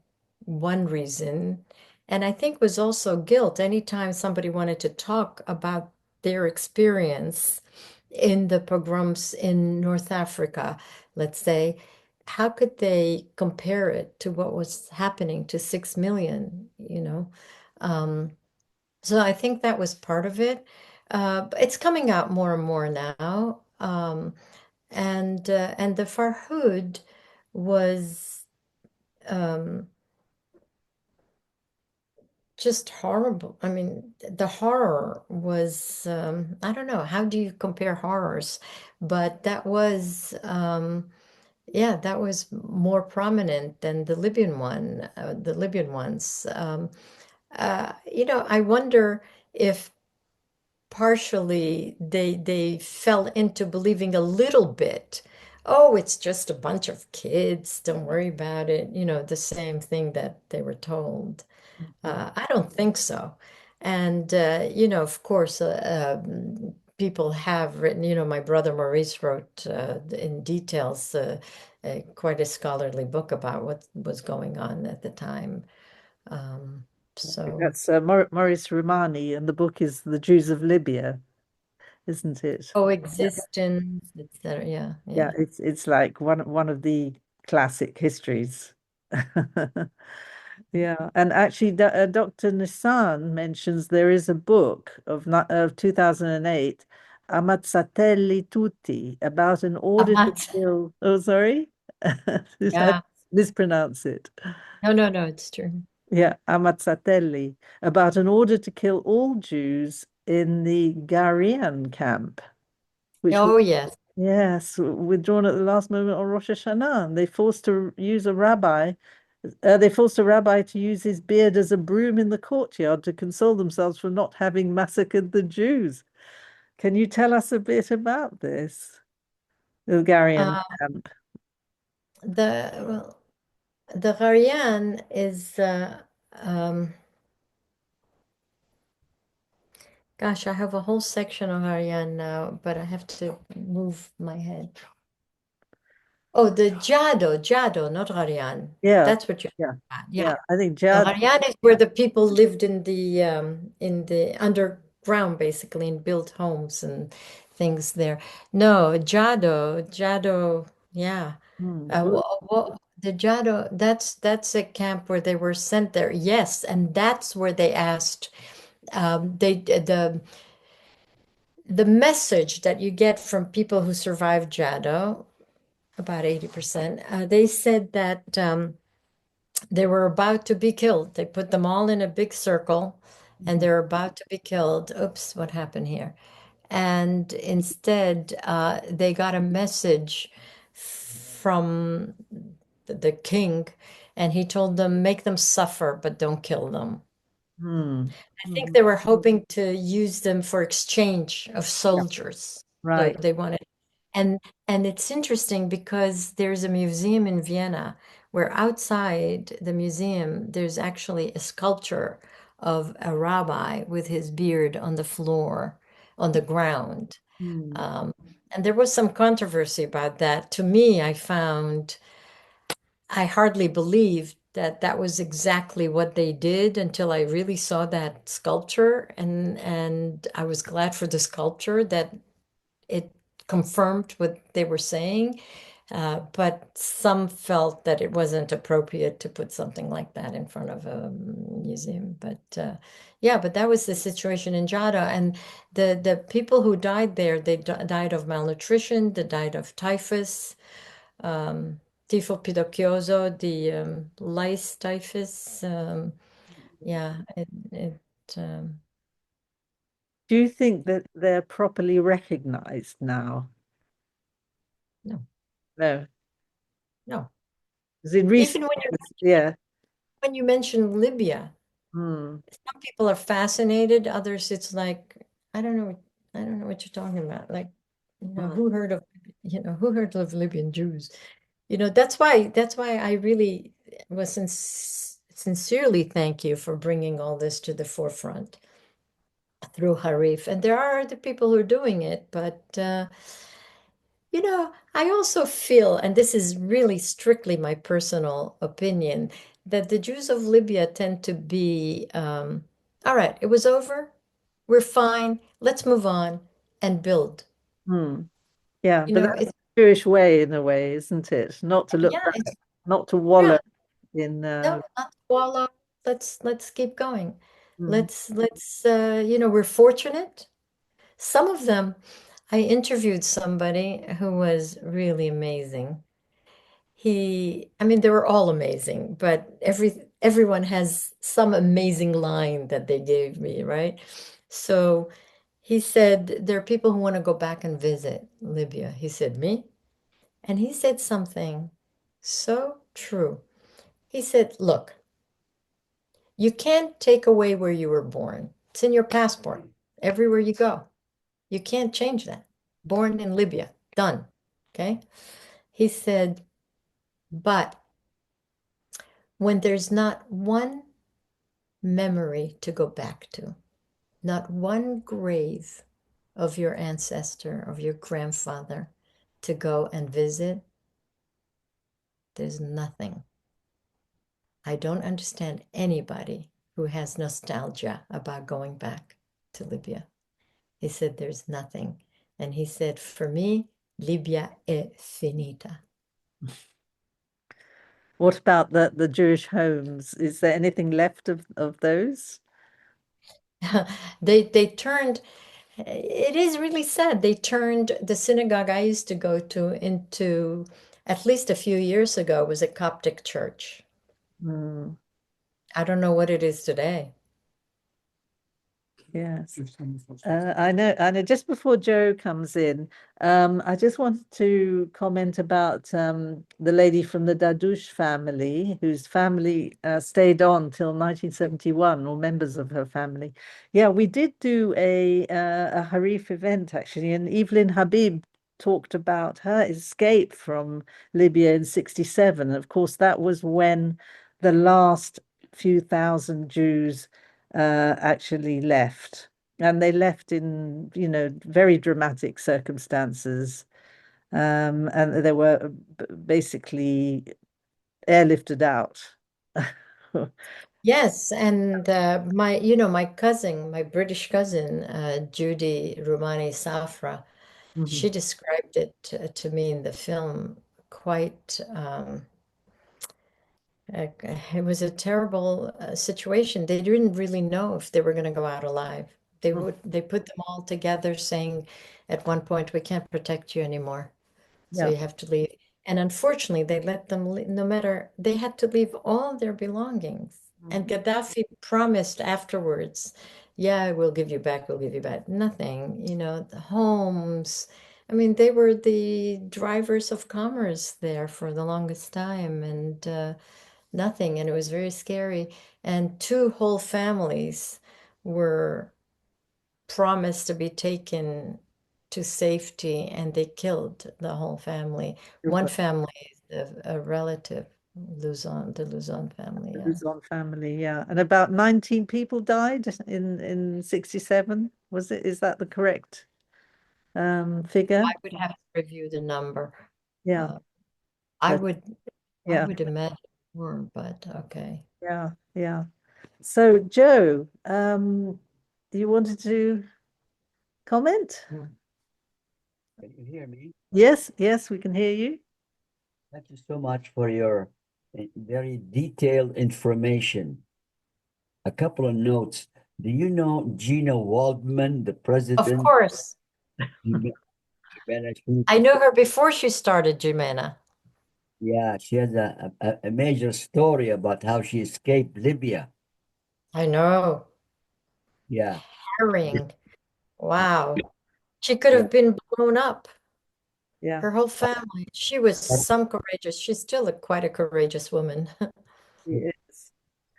one reason. And I think was also guilt. Anytime somebody wanted to talk about their experience in the pogroms in North Africa, let's say, how could they compare it to what was happening to 6 million, Um, so I think that was part of it. But it's coming out more and more now. And the Farhud was um, just horrible. I mean, the horror was I don't know, how do you compare horrors? But that was yeah, that was more prominent than the Libyan one, the Libyan ones. I wonder if partially they fell into believing a little bit. Oh, it's just a bunch of kids. Don't worry about it. The same thing that they were told. Mhm. I don't think so. And of course, people have written. My brother Maurice wrote in details quite a scholarly book about what was going on at the time. Um, so. That's Maurice Romani, and the book is The Jews of Libya, isn't it? Yeah. Coexistence, etc. Yeah, Yeah, yeah. it's like one of the classic histories. Yeah, and actually, Dr. Nissan mentions there is a book of 2008, Ammazzatelli Tutti, about an order to Amat. kill. Oh, sorry, did I Yeah. mispronounce it? No, no, no, it's true. Yeah, Ammazzatelli, about an order to kill all Jews in the Garian camp, which was, Oh, yes. yes, withdrawn at the last moment on Rosh Hashanah. And they forced a rabbi to use his beard as a broom in the courtyard to console themselves for not having massacred the Jews. Can you tell us a bit about this? The Bulgarian Uh, camp. well, the Gharyan is, um, gosh, I have a whole section on Gharyan now, but I have to move my head. Oh, the Jado, not Gharyan. Yeah, That's what you're yeah, talking about. yeah. Yeah. I think The Jad. Gharyan is where the people lived in the underground, basically, and built homes and things there. No, Jado. Yeah. Well, The Jado, that's a camp where they were sent there. Yes, and that's where they asked the message that you get from people who survived Jado, about 80%, they said that they were about to be killed. They put them all in a big circle and mhm, they're about to be killed. Oops, what happened here? And instead, they got a message from the king, and he told them, make them suffer, but don't kill them. mm, I think mhm. they were hoping to use them for exchange of Yeah, soldiers. right. They wanted, and and it's interesting because there's a museum in Vienna where outside the museum there's actually a sculpture of a rabbi with his beard on the floor, on the ground. Mm, Um, and there was some controversy about that. To me, I hardly believed that that was exactly what they did until I really saw that sculpture, and I was glad for the sculpture that it confirmed what they were saying. But some felt that it wasn't appropriate to put something like that in front of a museum. But yeah, but that was the situation in Jada, and the people who died there, they died of malnutrition, they died of typhus, um, tifo the lice typhus. Yeah, it do you think that they're properly recognized now? no, No, no. because in Even recent years, yeah. when you mention Libya, Mm, some people are fascinated, others it's like, I don't know, I don't know what you're talking about. Like, mm, who heard of Libyan Jews? That's why I really was sincerely thank you for bringing all this to the forefront through Harif. And there are other people who are doing it, but I also feel, and this is really strictly my personal opinion, that the Jews of Libya tend to be, all right, it was over, we're fine, let's move on and build. mm. Yeah, You but know, that's it's the Jewish way in a way, isn't it? Not to look yeah, back, it's not to yeah, wallow in no, not swallow. Let's keep going. mm, We're fortunate. Some of them, I interviewed somebody who was really amazing. I mean, they were all amazing, but everyone has some amazing line that they gave me, right? So he said, there are people who want to go back and visit Libya. He said, me? And he said something so true. He said, look, you can't take away where you were born. It's in your passport, everywhere you go. You can't change that. Born in Libya, done. Okay? He said, but when there's not one memory to go back to, not one grave of your ancestor, of your grandfather to go and visit, there's nothing. I don't understand anybody who has nostalgia about going back to Libya. He said, there's nothing. And he said, for me, Libya è finita. what about the Jewish homes? Is there anything left of those? They turned, it is really sad. They turned the synagogue I used to go to into, at least a few years ago, was a Coptic church. Mm. I don't know what it is today. Yes. I know. I know. Just before Joe comes in, I just wanted to comment about the lady from the Dadouche family, whose family stayed on till 1971, or members of her family. Yeah, we did do a Harif event actually, and Evelyn Habib talked about her escape from Libya in '67. Of course, that was when the last few thousand Jews actually left. And they left in, very dramatic circumstances. And they were basically airlifted out. Yes, and my cousin, my British cousin, Judy Rumani Safra, Mhm. she described it to me in the film quite it was a terrible situation. They didn't really know if they were going to go out alive. They put them all together saying at one point, we can't protect you anymore. So Yeah. you have to leave. And unfortunately, they let them leave, no matter, they had to leave all their belongings. And Mhm. Gaddafi promised afterwards, yeah, we'll give you back. Nothing, the homes. I mean, they were the drivers of commerce there for the longest time, and nothing. And it was very scary. And two whole families were promised to be taken to safety, and they killed the whole family. One family is a relative, the Luzon family, The yeah. Luzon family, yeah. And about 19 people died in 67. Was it? Is that the correct figure? I would have to review the number. Yeah. Uh, I But would I yeah, would imagine more, but okay. yeah, yeah. So Joe, you wanted to comment? Can you hear me? Yes, yes, we can hear you. Thank you so much for your very detailed information. A couple of notes. Do you know Gina Waldman, the Of president? course. She- I knew her before she started Jimena. Yeah, she has a major story about how she escaped Libya. I know. Yeah, Harrying. Wow. She could yeah. have been blown up. Yeah, Her whole family. She was some courageous. She's still quite a courageous woman. it is.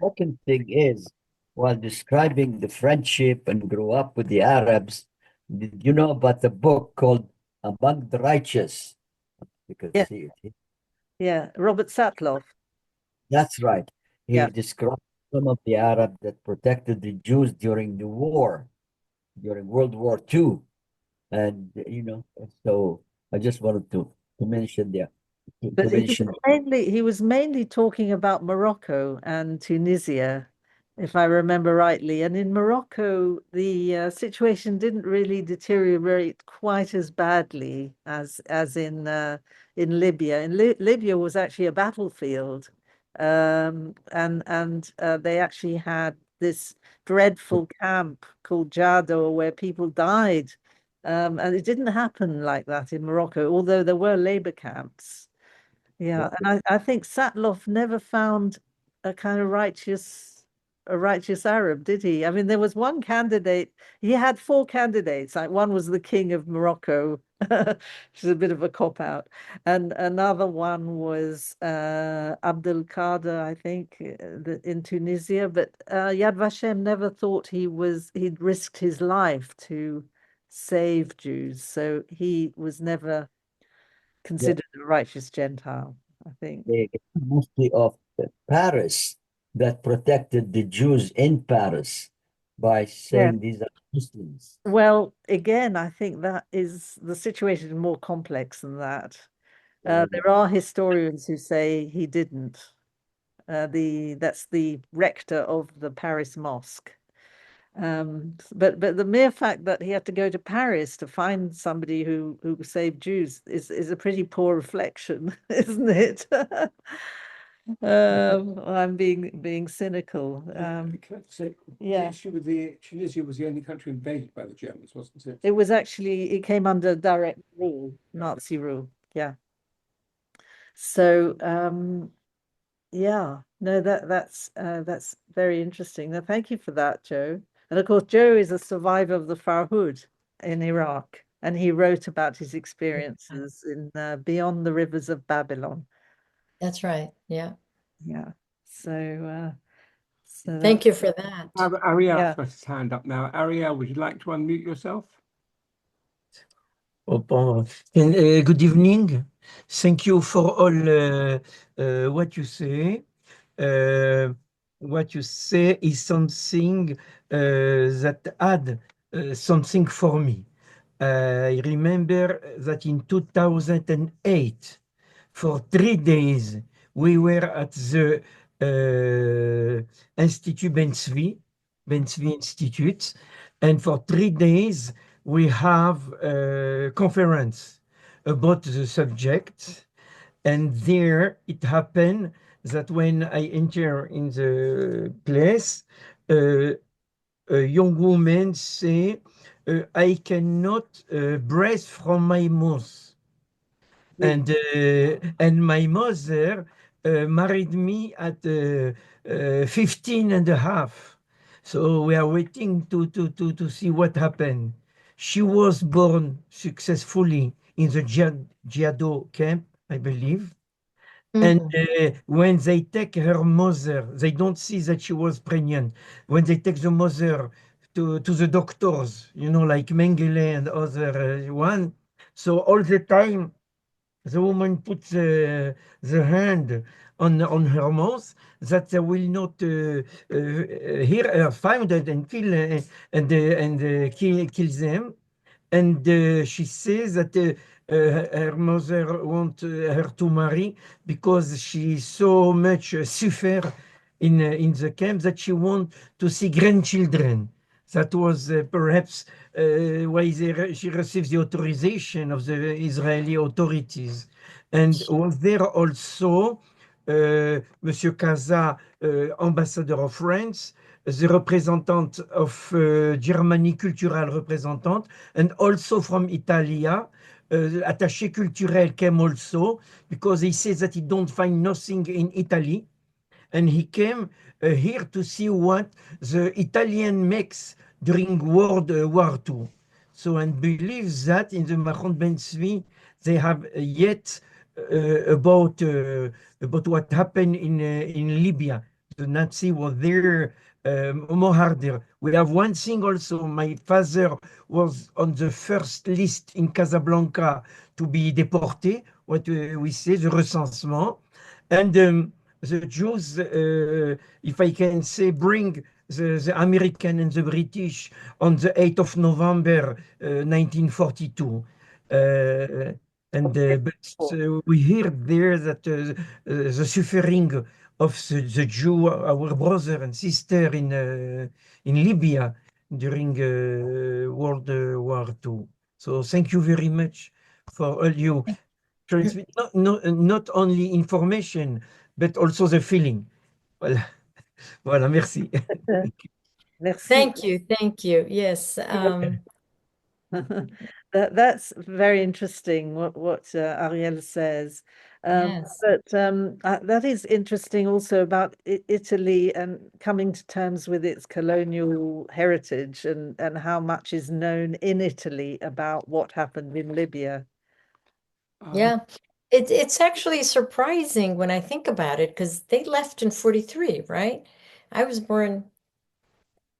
Second thing is, while describing the friendship and grew up with the Arabs, did you know about the book called Among the Righteous? You can Yeah, see it. yeah. Robert Satloff. That's right. He Yeah. described some of the Arabs that protected the Jews during the war, during World War II. And, so I just wanted to mention there, to But mention, he was mainly talking about Morocco and Tunisia, if I remember rightly. And in Morocco, the situation didn't really deteriorate quite as badly as in Libya. Libya was actually a battlefield, and they actually had this dreadful camp called Jado where people died. And it didn't happen like that in Morocco, although there were labor camps. Yeah, yeah, and I think Satloff never found a kind of righteous Arab, did he? I mean, there was one candidate, he had four candidates. Like one was the king of Morocco, which is a bit of a cop out, and another one was Abdel Kader, I think, in Tunisia. But Yad Vashem never thought he'd risked his life to save Jews, so he was never yeah, considered a righteous Gentile, I think. mostly of Paris that protected the Jews in Paris by Yeah. saying these are Muslims. Well, again, I think that is the situation is more complex than that. There are historians who say he didn't. That's the rector of the Paris mosque. But the mere fact that he had to go to Paris to find somebody who saved Jews is a pretty poor reflection, isn't it? I'm being cynical. Can I say, the Yeah, issue with the Tunisia was the only country invaded by the Germans, wasn't it? it came under direct rule, Nazi rule. Yeah. So yeah, no, that's very interesting. Now, thank you for that, Joe. And of course, Joe is a survivor of the Farhud in Iraq, and he wrote about his experiences in Beyond the Rivers of Babylon. That's right. Yeah. Yeah. So Thank that's you for that. Ariel's yeah. got his hand up now. Ariel, would you like to unmute yourself? Good evening. Thank you for all what you say. Uh, what you say is something that had something for me. I remember that in 2008, for 3 days, we were at the Institut Bensvi Institute, and for 3 days, we have a conference about the subject, And there it happened that when I enter in the place, uh, a young woman say, I cannot breathe from my mouth. And my mother married me at 15 and a half. So we are waiting to see what happened. She was born successfully in the Giado camp, I believe. And Mhm. when they take her mother, they don't see that she was pregnant. When they take the mother to the doctors, you know, like Mengele and other one. So all the time, the woman puts the hand on her mouth that they will not hear her, find it and kill kill them. And she says that her mother want her to marry because she so much suffer in the camp that she want to see grandchildren. That was perhaps why she received the authorization of the Israeli authorities. And was there also Monsieur Casa, ambassador of France, the representative of Germany, cultural representative, and also from Italia, attaché culturel came also because he says that he don't find nothing in Italy, and he came here to see what the Italian makes during World War II. So, and believes that in the Mahon Ben Tzvi, they have yet about what happened in Libya. The Nazi was there more harder. We have one thing also. My father was on the first list in Casablanca to be deported, what we say, the recensement. And the Jews, if I can say, bring the American and the British on the 8th of November 1942. But we hear there that the suffering of the Jew, our brother and sister in Libya during World War II. So thank you very much for all you transmit, not only information, but also the feeling. Voilà, voilà, merci. Merci. Thank you. Thank you. Yes. That's very interesting what Ariel says. Yes. But that is interesting also about Italy and coming to terms with its colonial heritage and how much is known in Italy about what happened in Libya. Yeah. It's actually surprising when I think about it because they left in 43, right? I was born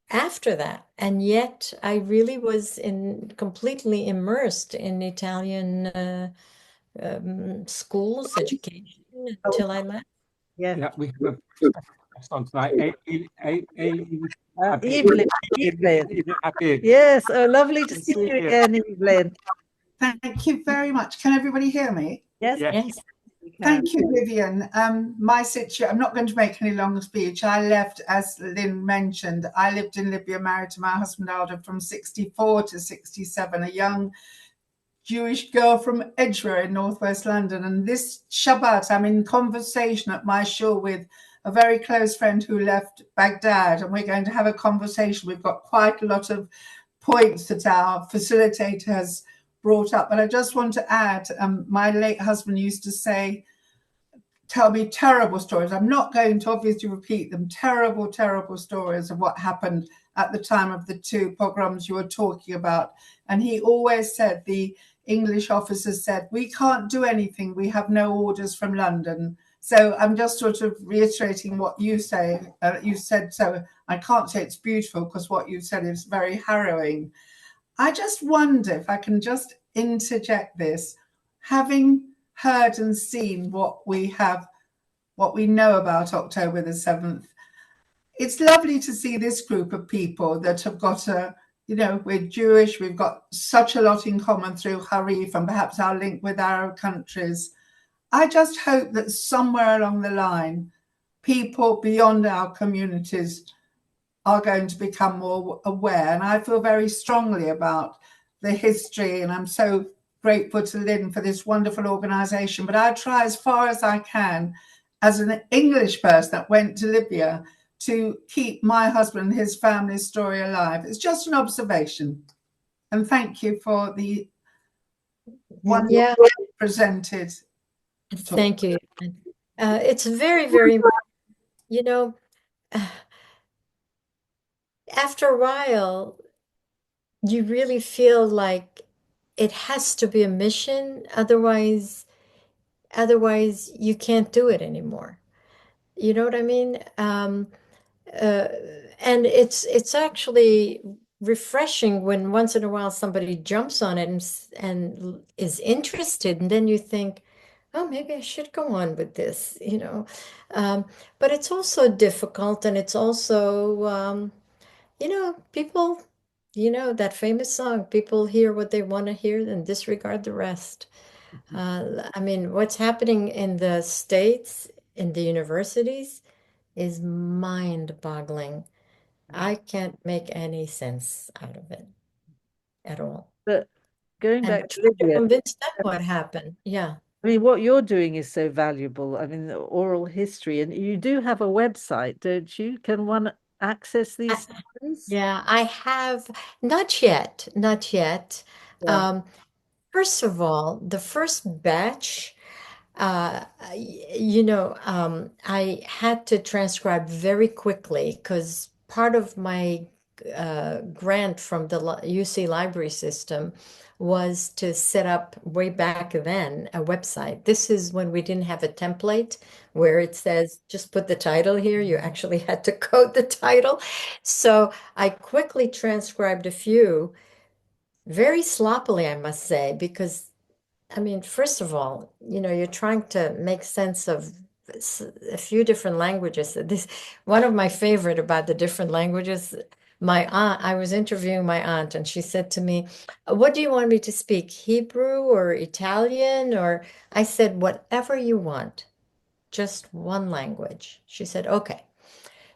after that, and yet I really was completely immersed in Italian schools, education until I left. Yeah. Yeah, we have a special guest on tonight. Habib. Evelyn, Evelyn. Habib. Yes, oh, lovely to Good to see see you you. again, Evelyn. Thank you very much. Can everybody hear me? Yes, Yes. Yes. we can. Thank you, Vivian. My situation, I'm not going to make any long speech. I left, as Lynn mentioned, I lived in Libya, married to my husband Aldo from 64 to 67, a young Jewish girl from Edgware in northwest London. And this Shabbat, I'm in conversation at my shul with a very close friend who left Baghdad, and we're going to have a conversation. We've got quite a lot of points that our facilitator has brought up, but I just want to add, my late husband used to say, tell me terrible stories. I'm not going to obviously repeat them. Terrible, terrible stories of what happened at the time of the two pogroms you were talking about. And he always said, the English officers said, we can't do anything. We have no orders from London. So I'm just sort of reiterating what you say. You said, so I can't say it's beautiful because what you said is very harrowing. I just wonder if I can just interject this, having heard and seen what we know about October the 7th. It's lovely to see this group of people that have got we're Jewish, we've got such a lot in common through Harif and perhaps our link with Arab countries. I just hope that somewhere along the line, people beyond our communities are going to become more aware. And I feel very strongly about the history, and I'm so grateful to Lynn for this wonderful organization, but I try as far as I can as an English person that went to Libya to keep my husband and his family's story alive. It's just an observation. And thank you for the wonderful Yeah, presented talk. thank you. It's very, very important. You know, after a while, you really feel like it has to be a mission, otherwise you can't do it anymore. You know what I mean? Uh, and it's actually refreshing when once in a while somebody jumps on it and is interested, and then you think, oh, maybe I should go on with this, you know. But it's also difficult, and it's also, people, that famous song, people hear what they want to hear and disregard the rest. I mean, what's happening in the States, in the universities, is mind-boggling. I can't make any sense out of it at all. But going And back I to try to Libya, convince them what happened. Yeah. I mean, what you're doing is so valuable. I mean, the oral history, and you do have a website, don't you? Can one access I- these stories? yeah, I have not yet, not yet. Yeah. Um, First of all, the first batch, I had to transcribe very quickly because part of my grant from the UC library system was to set up way back then a website. This is when we didn't have a template where it says just put the title here. You actually had to code the title. So I quickly transcribed a few, very sloppily, I must say, because I mean, first of all, you're trying to make sense of a few different languages. This one of my favorite about the different languages. My aunt, I was interviewing my aunt, and she said to me, "What do you want me to speak? Hebrew or Italian?" Or I said, "Whatever you want, just one language." She said, "Okay."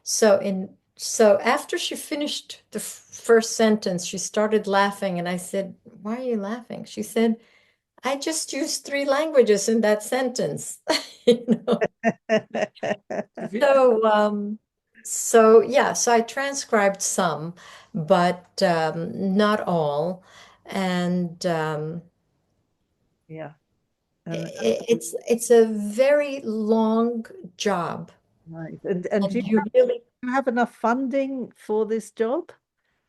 So after she finished the first sentence, she started laughing, and I said, "Why are you laughing?" She said, I just used three languages in that sentence, you know. If it- So I transcribed some, but not all. And Yeah. And it's a very long job. right. And do And you really, you have enough funding for this job?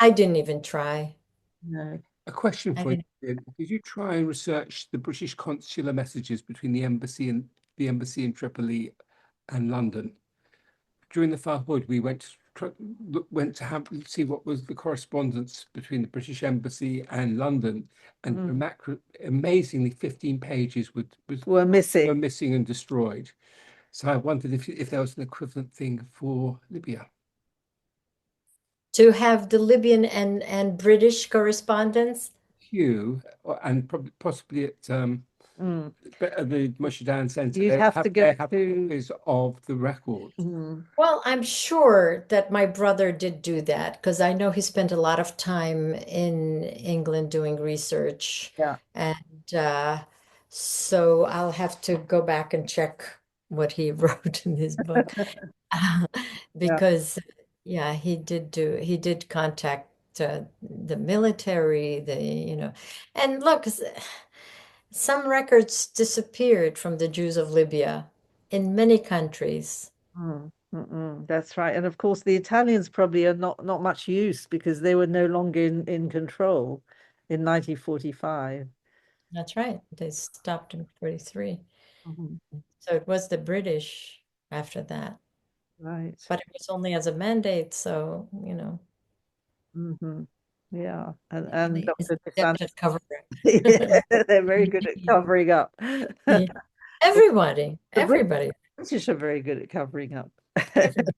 I didn't even try. No. A question I for you, didn't. Ian. Did you try and research the British consular messages between the embassy in Tripoli and London? During the Farhud, we went to have see what was the correspondence between the British Embassy and London, and amazingly, 15 pages Were were missing. missing and destroyed. So I wondered if there was an equivalent thing for Libya. To have the Libyan and British correspondence. Hugh, and possibly at Mm. the Mushadan Centre, You'd have to go they have to. copies of the records. Well, I'm sure that my brother did do that because I know he spent a lot of time in England doing research. Yeah. And so I'll have to go back and check what he wrote in his book. Yeah. Because, yeah, he did contact the military, and look, some records disappeared from the Jews of Libya in many countries. That's right. And of course, the Italians probably are not much use because they were no longer in control in 1945. That's right. They stopped in 43. Mhm. So it was the British after that. Right. But it was only as a mandate, so, hmm Yeah. And really Dr. adept DeSantis, at covering. yeah, they're very good at covering up. Yeah. Everybody, The everybody, British are very good at covering up. everybody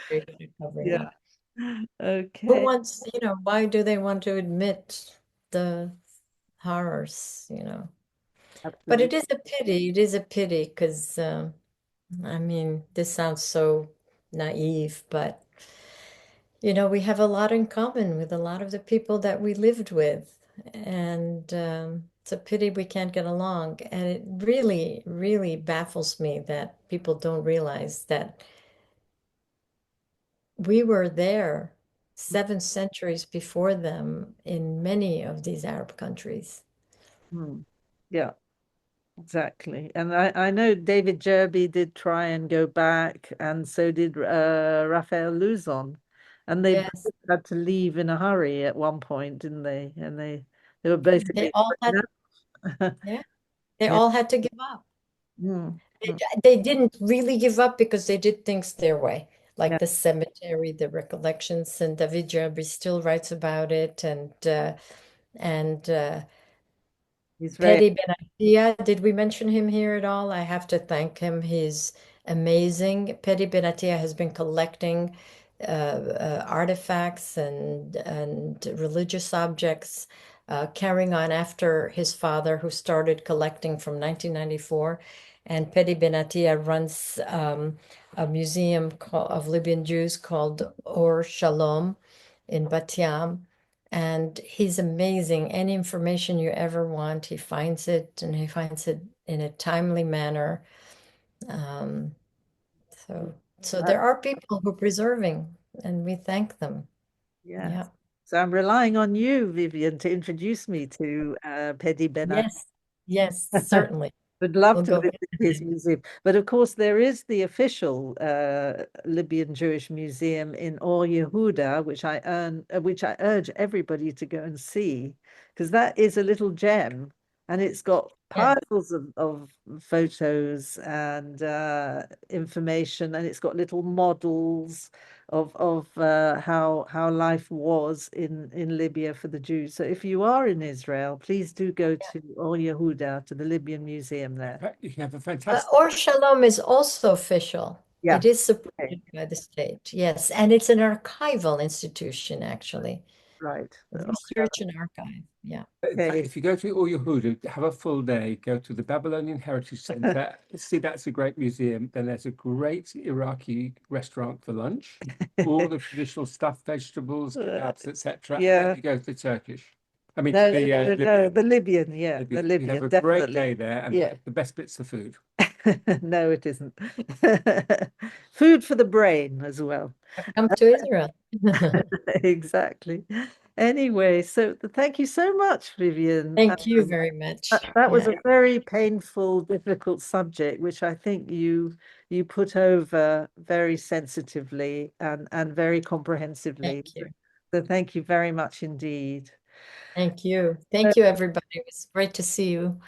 very good at covering Yeah. up. Who Okay. wants, why do they want to admit the horrors? But Absolutely. it is a pity. It is a pity because, I mean, this sounds so naive, but we have a lot in common with a lot of the people that we lived with. And It's a pity we can't get along. And it really, really baffles me that people don't realize that we were there 7 centuries before them in many of these Arab countries. Hmm. Yeah, exactly. And I know David Jerby did try and go back, and so did Raphael Luzon. And they Yes, both had to leave in a hurry at one point, didn't they? And they were they basically all had, yeah, they yeah. all had to give up. Mm, They, mm, they didn't really give up because they did things their way, like yeah. the cemetery, the recollections, and David Jerby still writes about it, and He's very Petty Benatia, did we mention him here at all? I have to thank him. He's amazing. Petty Benatia has been collecting artifacts and religious objects, carrying on after his father, who started collecting from 1994. And Petty Benatia runs a museum of Libyan Jews called Or Shalom in Bat Yam. And he's amazing. Any information you ever want, he finds it, and he finds it in a timely manner. Um, so uh, there are people who are preserving, and we thank them. yes. Yeah. So I'm relying on you, Vivian, to introduce me to Pedi Benat. Yes. Yes, certainly. Would love We'll to go. visit his museum. But of course, there is the official Libyan Jewish Museum in Or Yehuda, which I urge everybody to go and see, because that is a little gem, and it's got Yeah. piles of photos and information, and it's got little models of how life was in Libya for the Jews. So if you are in Israel, please do go to Or Yehuda, to the Libyan Museum there. You can have a fantastic. Or Shalom is also official. Yeah. It is Okay. supported by the state. Yes. And it's an archival institution, actually. Right. Research and archive. Yeah. In fact, Okay. if you go to All Yehuda, have a full day, go to the Babylonian Heritage Center, see that's a great museum. Then there's a great Iraqi restaurant for lunch, all the traditional stuffed vegetables, kebabs, etc. And Yeah. then you go to the Turkish. I mean, No, the no, no, the Libyan, yeah, the Libyan. You have Libyan, a great definitely. day there and Yeah. have the best bits of food. No, it isn't. Food for the brain as well. Come to Israel. Exactly. Anyway, so thank you so much, Vivian. Thank you very much. That was Yeah. a very painful, difficult subject, which I think you put over very sensitively and very comprehensively. Thank you. So thank you very much indeed. Thank you. Thank you, everybody. It was great to see you.